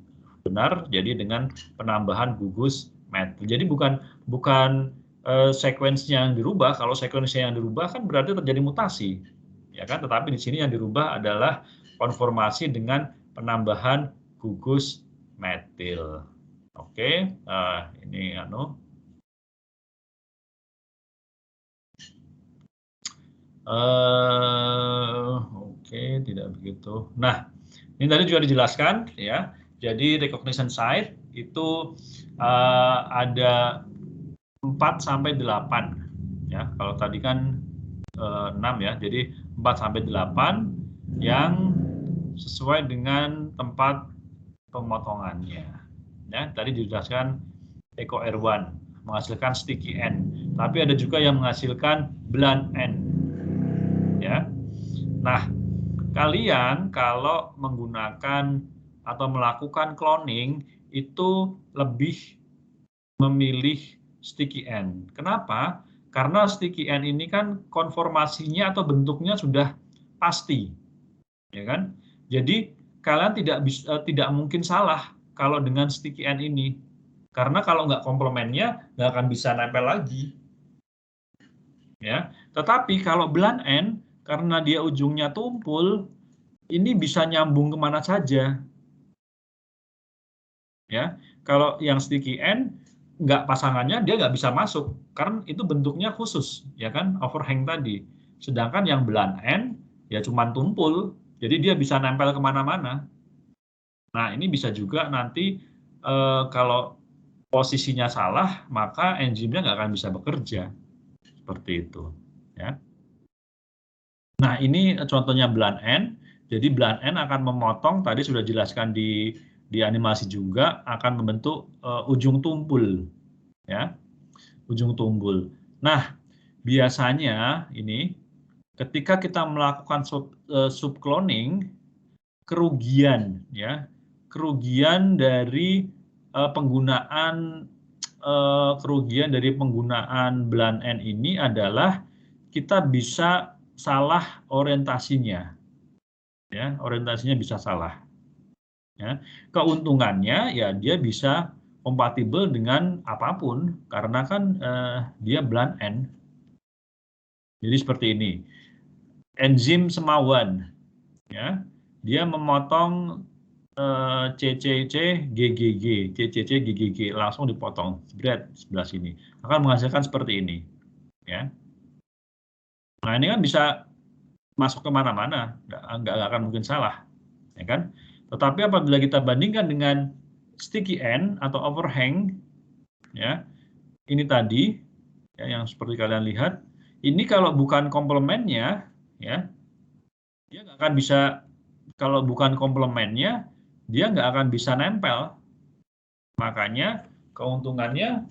benar, jadi dengan penambahan gugus metil. Jadi bukan sekuensnya yang dirubah. Kalau sekuensnya yang dirubah kan berarti terjadi mutasi, ya kan? Tetapi di sini yang dirubah adalah konformasi dengan penambahan gugus metil. Oke, ini oke, tidak begitu. Nah, ini tadi juga dijelaskan, ya. Jadi recognition site itu ada 4 sampai 8, ya. Kalau tadi kan 6, ya. Jadi 4 sampai 8 yang sesuai dengan tempat pemotongannya. Ya, tadi dijelaskan echo R1 menghasilkan sticky end, tapi ada juga yang menghasilkan blunt end. Ya. Nah, kalian kalau menggunakan atau melakukan cloning itu lebih memilih sticky end. Kenapa? Karena sticky end ini kan konformasinya atau bentuknya sudah pasti, ya kan? Jadi kalian tidak mungkin salah kalau dengan sticky end ini, karena kalau nggak komplemennya nggak akan bisa nempel lagi. Ya, tetapi kalau blunt end karena dia ujungnya tumpul, ini bisa nyambung kemana saja. Ya, kalau yang sticky end nggak pasangannya dia nggak bisa masuk karena itu bentuknya khusus, ya kan, overhang tadi. Sedangkan yang blunt end ya cuma tumpul, jadi dia bisa nempel kemana-mana. Nah, ini bisa juga nanti kalau posisinya salah, maka enzimnya nggak akan bisa bekerja. Seperti itu. Ya. Nah, ini contohnya BLAN N. Jadi BLAN N akan memotong, tadi sudah jelaskan di animasi juga, akan membentuk ujung tumpul. Ya, ujung tumpul. Nah, biasanya ini ketika kita melakukan subcloning, kerugian ya, kerugian dari penggunaan BLAN N ini adalah kita bisa salah orientasinya, ya, orientasinya bisa salah. Ya. Keuntungannya ya dia bisa kompatibel dengan apapun karena kan dia BLAN N. Jadi seperti ini. Enzim semawan, ya, dia memotong CCC GGG, CCC GGG langsung dipotong, spread sebelah sini, akan menghasilkan seperti ini, ya. Nah ini kan bisa masuk kemana-mana, nggak akan mungkin salah, ya kan? Tetapi apabila kita bandingkan dengan sticky end atau overhang, ya, ini tadi, ya, yang seperti kalian lihat, ini kalau bukan komplemennya, ya, dia nggak akan bisa. Kalau bukan komplemennya, dia nggak akan bisa nempel. Makanya keuntungannya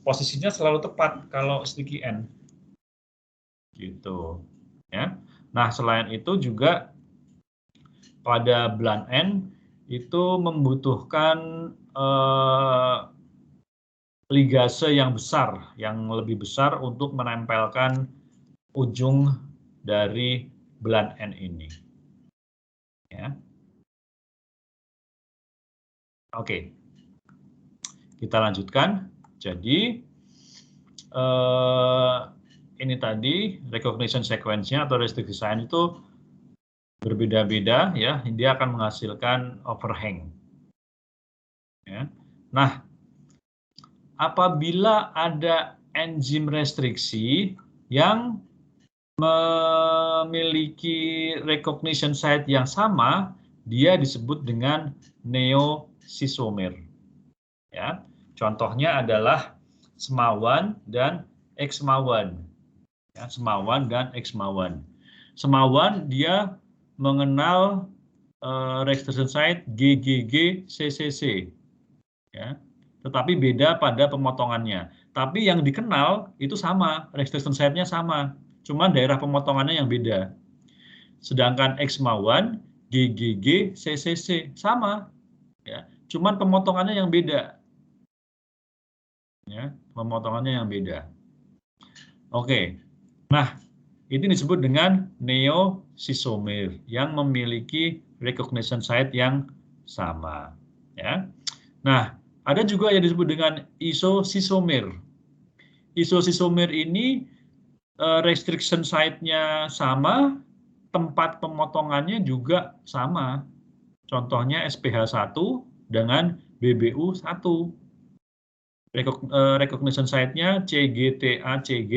posisinya selalu tepat kalau sticky end. Gitu. Ya. Nah, selain itu juga pada BLAN N itu membutuhkan ligase yang besar, yang lebih besar untuk menempelkan ujung dari BLAN N ini. Ya. Oke, kita lanjutkan. Jadi ini tadi recognition sequence-nya atau restrict design itu berbeda-beda, ya. Dia akan menghasilkan overhang. Ya. Nah, apabila ada enzim restriksi yang memiliki recognition site yang sama, dia disebut dengan neosisomer. Ya, contohnya adalah semawan dan X-mawan. Ya, semawan dan X-mawan. Semawan dia mengenal registration site GGG CCC. Ya, tetapi beda pada pemotongannya. Tapi yang dikenal itu sama, registration site-nya sama. Cuma daerah pemotongannya yang beda. Sedangkan X-mawan, GGG, CCC sama, ya. Cuman pemotongannya yang beda, ya. Pemotongannya yang beda. Oke, nah ini disebut dengan neosisomer yang memiliki recognition site yang sama, ya. Nah, ada juga yang disebut dengan isosisomer. Isosisomer ini restriction site-nya sama, tempat pemotongannya juga sama. Contohnya SPH1 dengan BBU1. Recognition site-nya CGTACG,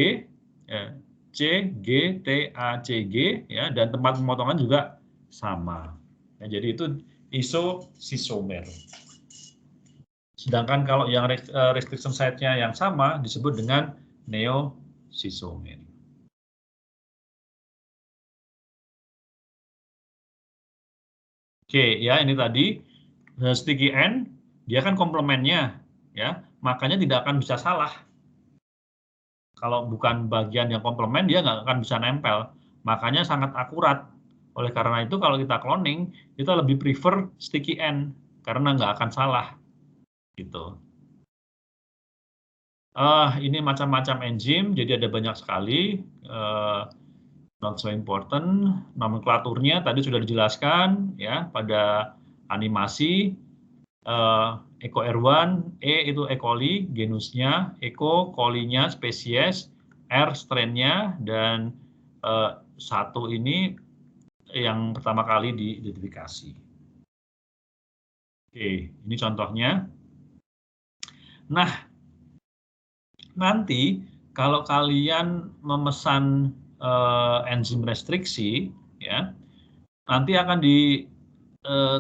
CGTACG, ya, dan tempat pemotongan juga sama. Ya, jadi itu isosisomer. Sedangkan kalau yang restriction site-nya yang sama disebut dengan neosisomer. Oke, ya, ini tadi sticky end, dia kan komplemennya, ya, makanya tidak akan bisa salah. Kalau bukan bagian yang komplemen, dia nggak akan bisa nempel, makanya sangat akurat. Oleh karena itu, kalau kita cloning, kita lebih prefer sticky end, karena nggak akan salah. Gitu. Ini macam-macam enzim, jadi ada banyak sekali. Not so important, nomenklaturnya tadi sudah dijelaskan, ya, pada animasi. Eco R1, E itu E. coli, genusnya, Eco, colinya, spesies, R, strain-nya, dan 1 ini yang pertama kali diidentifikasi. Oke, ini contohnya. Nah, nanti kalau kalian memesan enzim restriksi, ya, nanti akan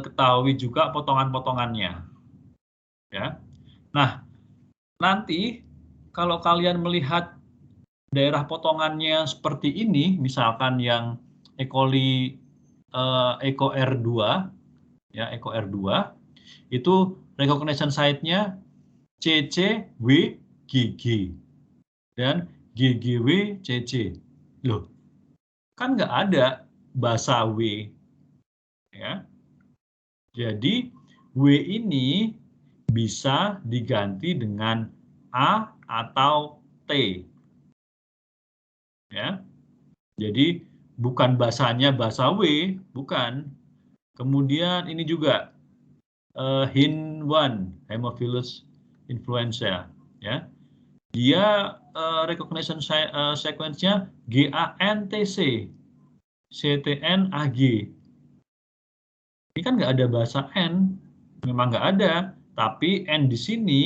ketahui juga potongan-potongannya. Ya. Nah, nanti kalau kalian melihat daerah potongannya seperti ini, misalkan yang E. coli Eco R2, ya Eco R2, itu recognition site-nya CCW GG dan GGW CC. Loh, kan nggak ada bahasa W, ya. Jadi W ini bisa diganti dengan A atau T, ya. Jadi bukan bahasanya bahasa W, bukan. Kemudian ini juga HIN1, Haemophilus influenza, ya. Dia recognition sequence-nya GANTC, CTNAG. Ini kan nggak ada bahasa N, memang nggak ada, tapi N di sini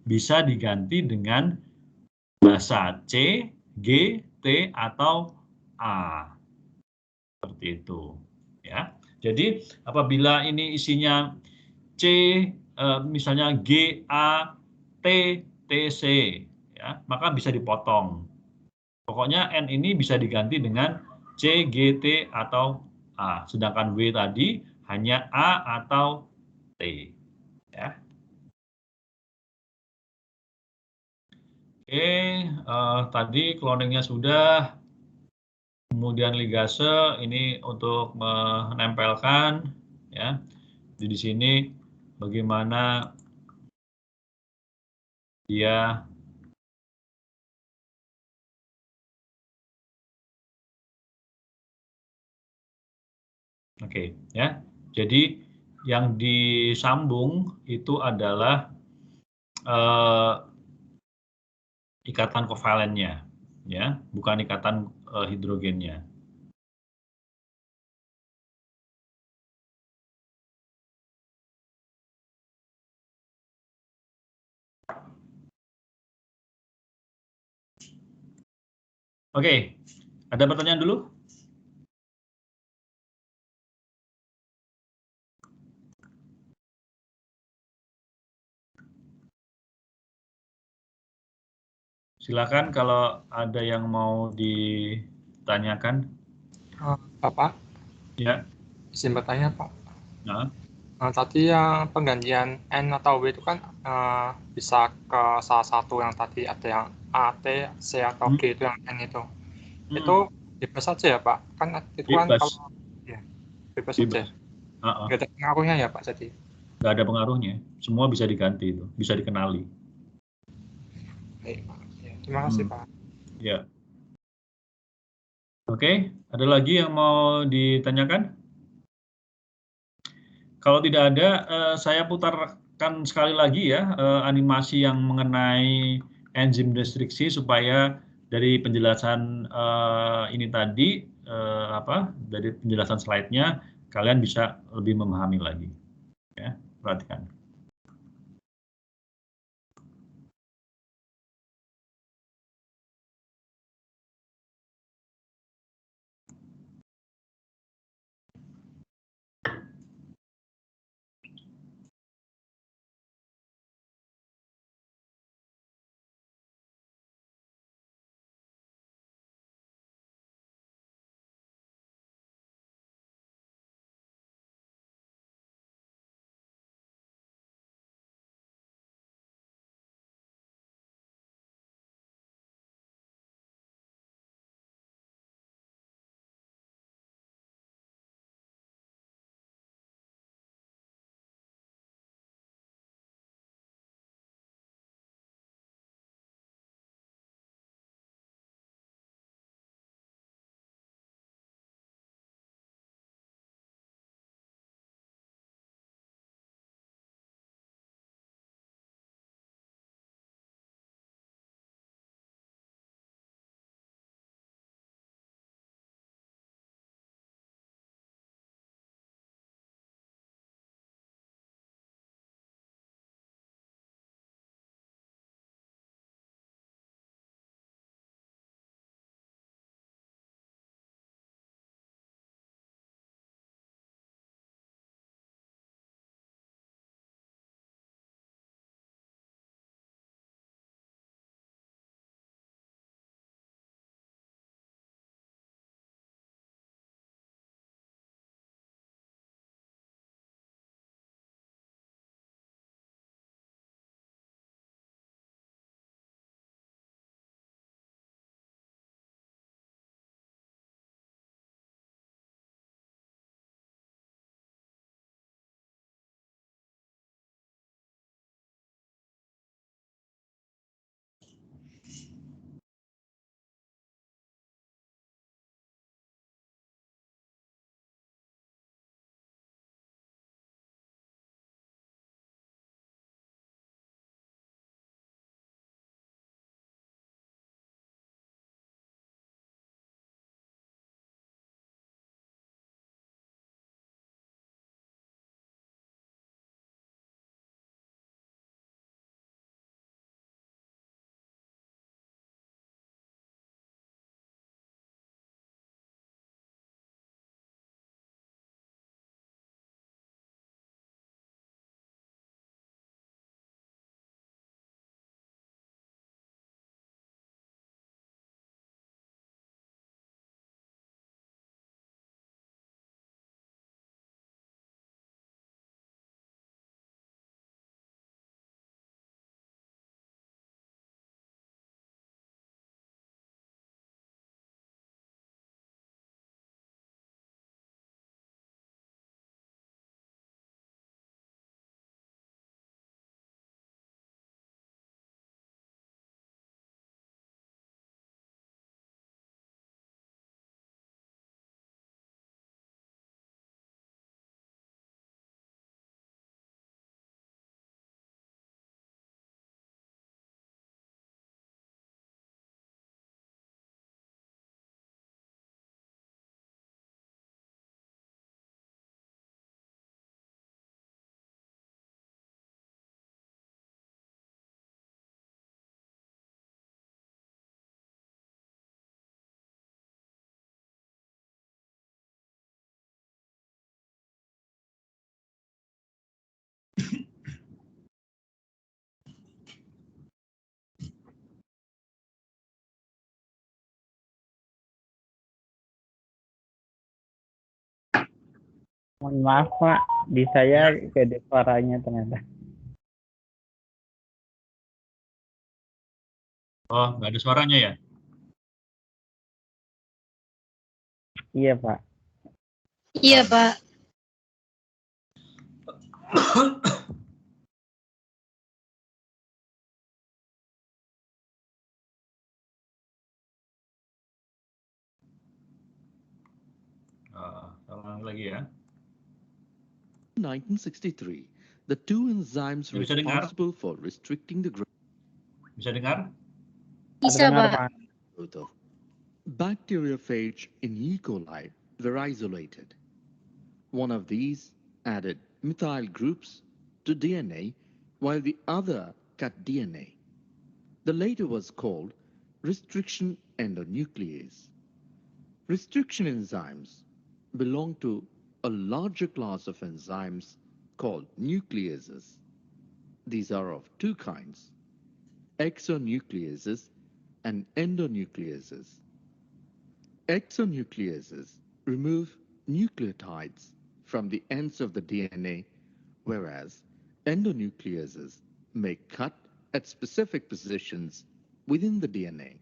bisa diganti dengan bahasa C, G, T, atau A. Seperti itu. Ya. Jadi apabila ini isinya C, misalnya G, A, T, TC, ya, maka bisa dipotong. Pokoknya N ini bisa diganti dengan C, G, T, atau A. Sedangkan W tadi hanya A atau T. Ya. Oke, tadi cloningnya sudah. Kemudian ligase ini untuk menempelkan, ya. Jadi di sini bagaimana dia Oke, ya. Jadi yang disambung itu adalah ikatan kovalennya, ya, bukan ikatan hidrogennya. Oke, ada pertanyaan dulu? Silakan kalau ada yang mau ditanyakan. Bapak, Ya. izin bertanya, Pak. Nah. Tadi yang penggantian N atau W itu kan bisa ke salah satu yang tadi ada yang A, T, C, atau G itu yang N itu. Itu bebas saja ya, Pak? Kan itu kan Bebas. kalau ya, bebas saja. Nggak ada pengaruhnya ya, Pak, jadi? Nggak ada pengaruhnya. Semua bisa diganti itu, bisa dikenali. Baik, Pak. Ya, terima kasih, Pak. Ya. Oke, ada lagi yang mau ditanyakan? Kalau tidak ada, saya putarkan sekali lagi ya animasi yang mengenai enzim destriksi supaya dari penjelasan ini tadi, dari penjelasan slide-nya, kalian bisa lebih memahami lagi. Ya, perhatikan. Mohon maaf Pak, di saya gak ada suaranya ternyata. Oh, nggak ada suaranya ya? Iya Pak. Iya, Pak. Ulang lagi ya. 1963, the two enzymes Ya, bisa dengar? responsible for restricting the Bisa dengar? Bisa, Terdengar, Pak. growth of bacteriophage in E. coli were isolated. One of these added methyl groups to DNA, while the other cut DNA. The latter was called restriction endonuclease. Restriction enzymes belong to a larger class of enzymes called nucleases. These are of two kinds, exonucleases and endonucleases. Exonucleases remove nucleotides from the ends of the DNA, whereas endonucleases may cut at specific positions within the DNA.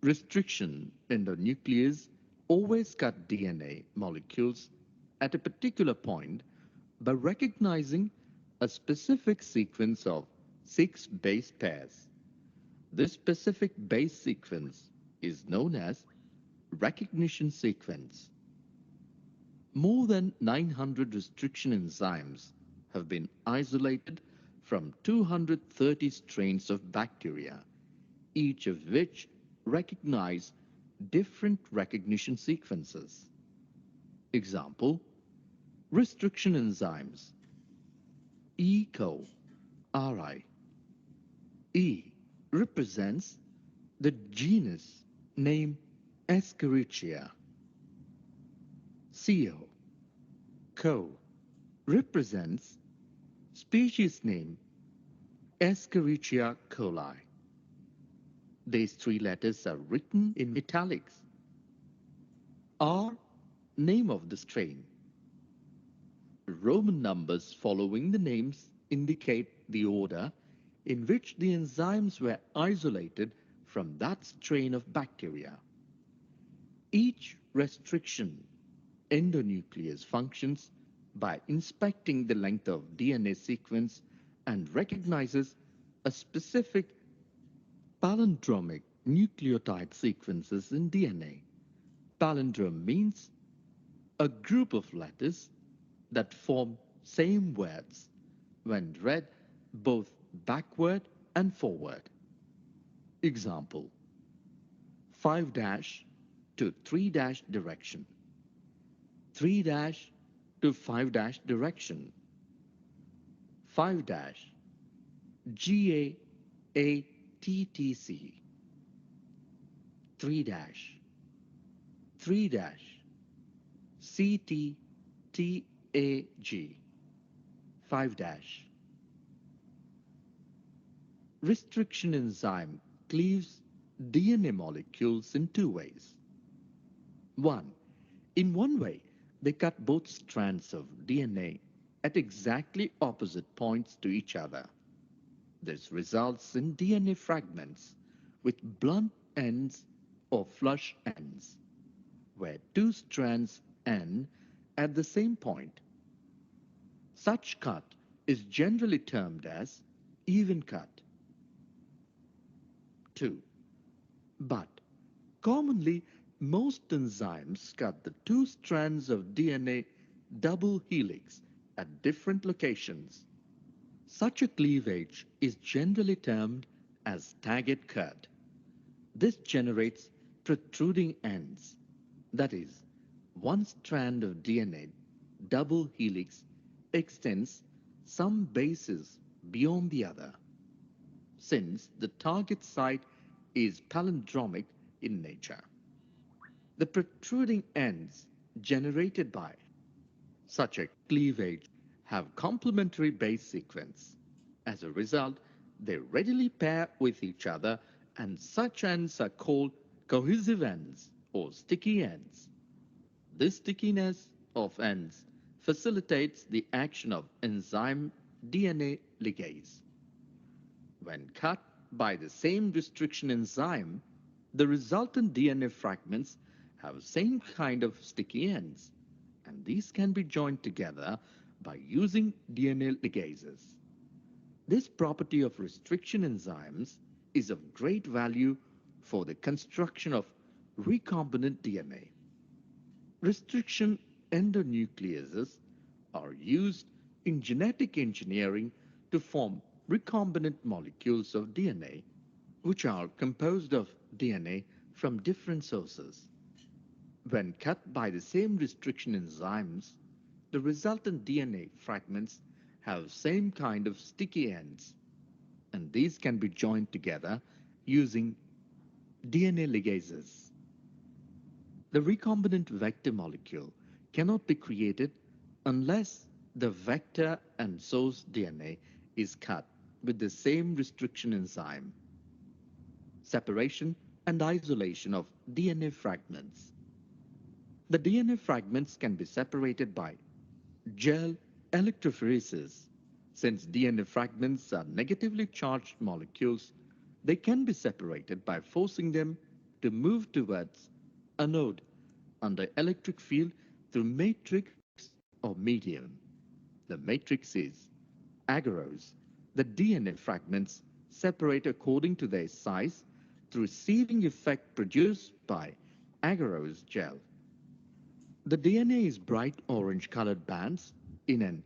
Restriction endonuclease always cut DNA molecules at a particular point by recognizing a specific sequence of 6 base pairs. This specific base sequence is known as recognition sequence. More than 900 restriction enzymes have been isolated from 230 strains of bacteria, each of which recognize different recognition sequences. Example, restriction enzymes. ECO-RI. E represents the genus name Escherichia. CO represents species name Escherichia coli. These three letters are written in italics. R, name of the strain. Roman numbers following the names indicate the order in which the enzymes were isolated from that strain of bacteria. Each restriction endonuclease functions by inspecting the length of DNA sequence and recognizes a specific palindromic nucleotide sequences in DNA. Palindrome means a group of letters that form same words when read both backward and forward. Example, 5- to 3- direction, 3- to 5- direction, 5- GAATTC, 3- 3- CTTAG, 5-. Restriction enzyme cleaves DNA molecules in two ways. In one way, they cut both strands of DNA at exactly opposite points to each other. This results in DNA fragments with blunt ends or flush ends, where two strands end at the same point. Such cut is generally termed as even cut. 2. But commonly, most enzymes cut the two strands of DNA double helix at different locations. Such a cleavage is generally termed as staggered cut. This generates protruding ends. That is, one strand of DNA double helix extends some bases beyond the other. Since the target site is palindromic in nature, the protruding ends generated by such a cleavage have complementary base sequence. As a result, they readily pair with each other, and such ends are called cohesive ends or sticky ends. This stickiness of ends facilitates the action of enzyme DNA ligase. When cut by the same restriction enzyme, the resultant DNA fragments have same kind of sticky ends, and these can be joined together by using DNA ligases. This property of restriction enzymes is of great value for the construction of recombinant DNA. Restriction endonucleases are used in genetic engineering to form recombinant molecules of DNA, which are composed of DNA from different sources. When cut by the same restriction enzymes, the resultant DNA fragments have same kind of sticky ends, and these can be joined together using DNA ligases. The recombinant vector molecule cannot be created unless the vector and source DNA is cut with the same restriction enzyme. Separation and isolation of DNA fragments. The DNA fragments can be separated by gel electrophoresis. Since DNA fragments are negatively charged molecules, they can be separated by forcing them to move towards a node under electric field through matrix or medium. The matrix is agarose. The DNA fragments separate according to their size through sieving effect produced by agarose gel. The DNA is bright orange colored bands in an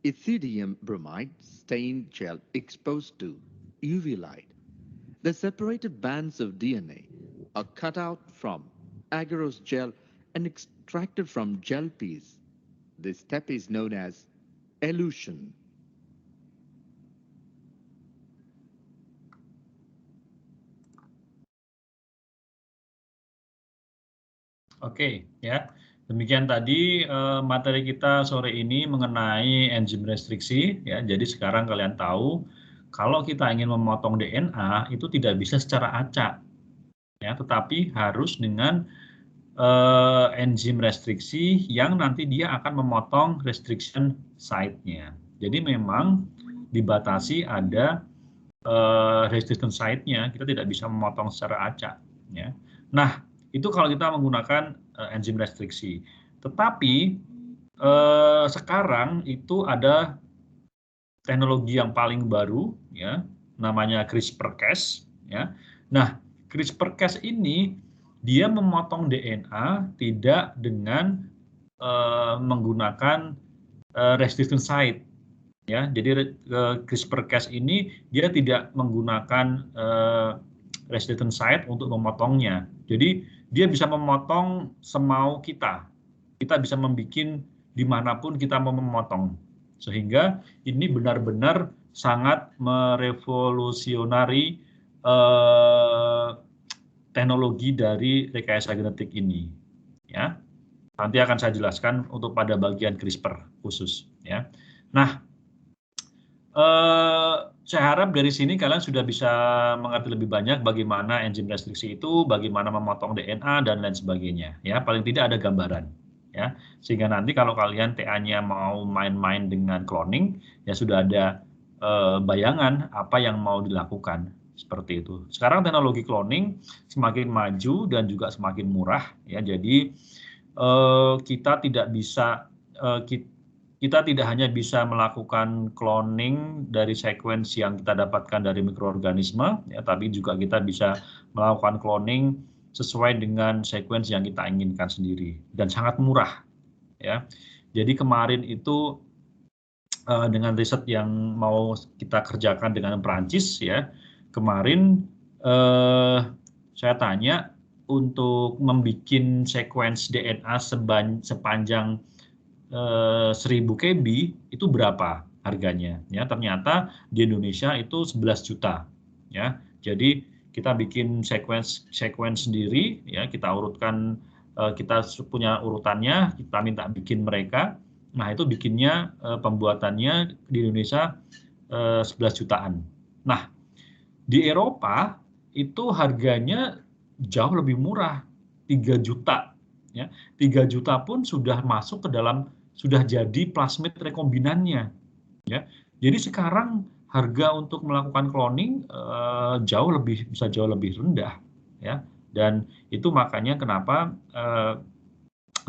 ethidium bromide stained gel exposed to UV light. The separated bands of DNA are cut out from agarose gel and extracted from gel piece. This step is known as elution. Oke, ya. Demikian tadi materi kita sore ini mengenai enzim restriksi, ya. Jadi sekarang kalian tahu kalau kita ingin memotong DNA itu tidak bisa secara acak, ya, tetapi harus dengan enzim restriksi yang nanti dia akan memotong restriction site-nya. Jadi memang dibatasi ada restriction site-nya, kita tidak bisa memotong secara acak, ya. Nah, itu kalau kita menggunakan enzim restriksi. Tetapi sekarang itu ada teknologi yang paling baru, ya, namanya CRISPR-Cas, ya. Nah, CRISPR-Cas ini dia memotong DNA tidak dengan menggunakan restriction site, ya. Jadi CRISPR-Cas ini dia tidak menggunakan restriction site untuk memotongnya. Jadi dia bisa memotong semau kita. Kita bisa membuat dimanapun kita mau memotong. Sehingga ini benar-benar sangat merevolusionari teknologi dari rekayasa genetik ini. Ya, nanti akan saya jelaskan untuk pada bagian CRISPR khusus. Ya, nah. Saya harap dari sini kalian sudah bisa mengerti lebih banyak bagaimana enzim restriksi itu, bagaimana memotong DNA dan lain sebagainya. Ya, paling tidak ada gambaran. Ya, sehingga nanti kalau kalian TA-nya mau main-main dengan cloning, ya sudah ada bayangan apa yang mau dilakukan seperti itu. Sekarang teknologi cloning semakin maju dan juga semakin murah. Ya, jadi kita tidak bisa kita tidak hanya bisa melakukan cloning dari sequence yang kita dapatkan dari mikroorganisme, ya, tapi juga kita bisa melakukan cloning sesuai dengan sequence yang kita inginkan sendiri dan sangat murah. Ya, jadi kemarin itu dengan riset yang mau kita kerjakan dengan Perancis, ya, kemarin saya tanya untuk membuat sequence DNA sepanjang 1000 KB itu berapa harganya, ya. Ternyata di Indonesia itu 11 juta, ya. Jadi kita bikin sequence sendiri, ya, kita urutkan, kita punya urutannya, kita minta bikin mereka. Nah, itu bikinnya pembuatannya di Indonesia 11 jutaan. Nah, di Eropa itu harganya jauh lebih murah, 3 juta, ya 3 juta pun sudah masuk ke dalam, sudah jadi plasmid rekombinannya, ya. Jadi sekarang harga untuk melakukan cloning bisa jauh lebih rendah, ya. Dan itu makanya kenapa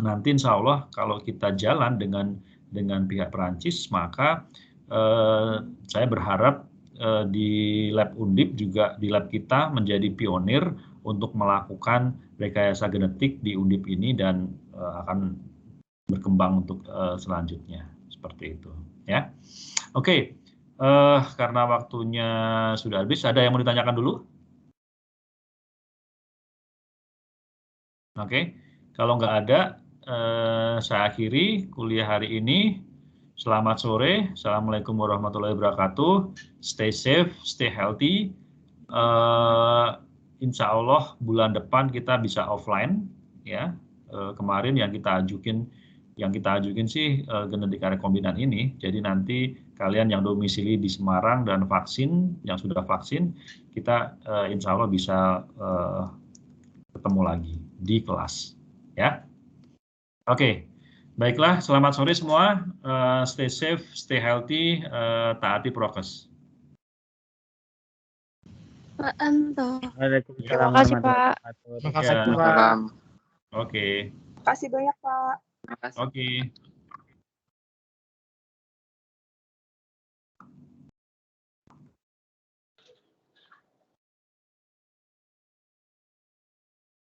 nanti insya Allah kalau kita jalan dengan pihak Perancis, maka saya berharap di lab Undip juga, di lab kita menjadi pionir untuk melakukan rekayasa genetik di Undip ini dan akan berkembang untuk selanjutnya seperti itu, ya. Oke, karena waktunya sudah habis, ada yang mau ditanyakan dulu? Oke, kalau nggak ada, saya akhiri kuliah hari ini. Selamat sore, Assalamualaikum warahmatullahi wabarakatuh. Stay safe, stay healthy. Insya Allah bulan depan kita bisa offline, ya. Kemarin yang kita ajukin sih genetika rekombinan ini. Jadi nanti kalian yang domisili di Semarang dan yang sudah vaksin, kita insya Allah bisa ketemu lagi di kelas, ya. Oke, baiklah. Selamat sore semua. Stay safe, stay healthy, taati prokes. Pak Anto. Waalaikumsalam Terima kasih, Pak. warahmatullahi Terima kasih, Ya. Pak. Oke. Terima kasih banyak, Pak. Terima kasih. Oke.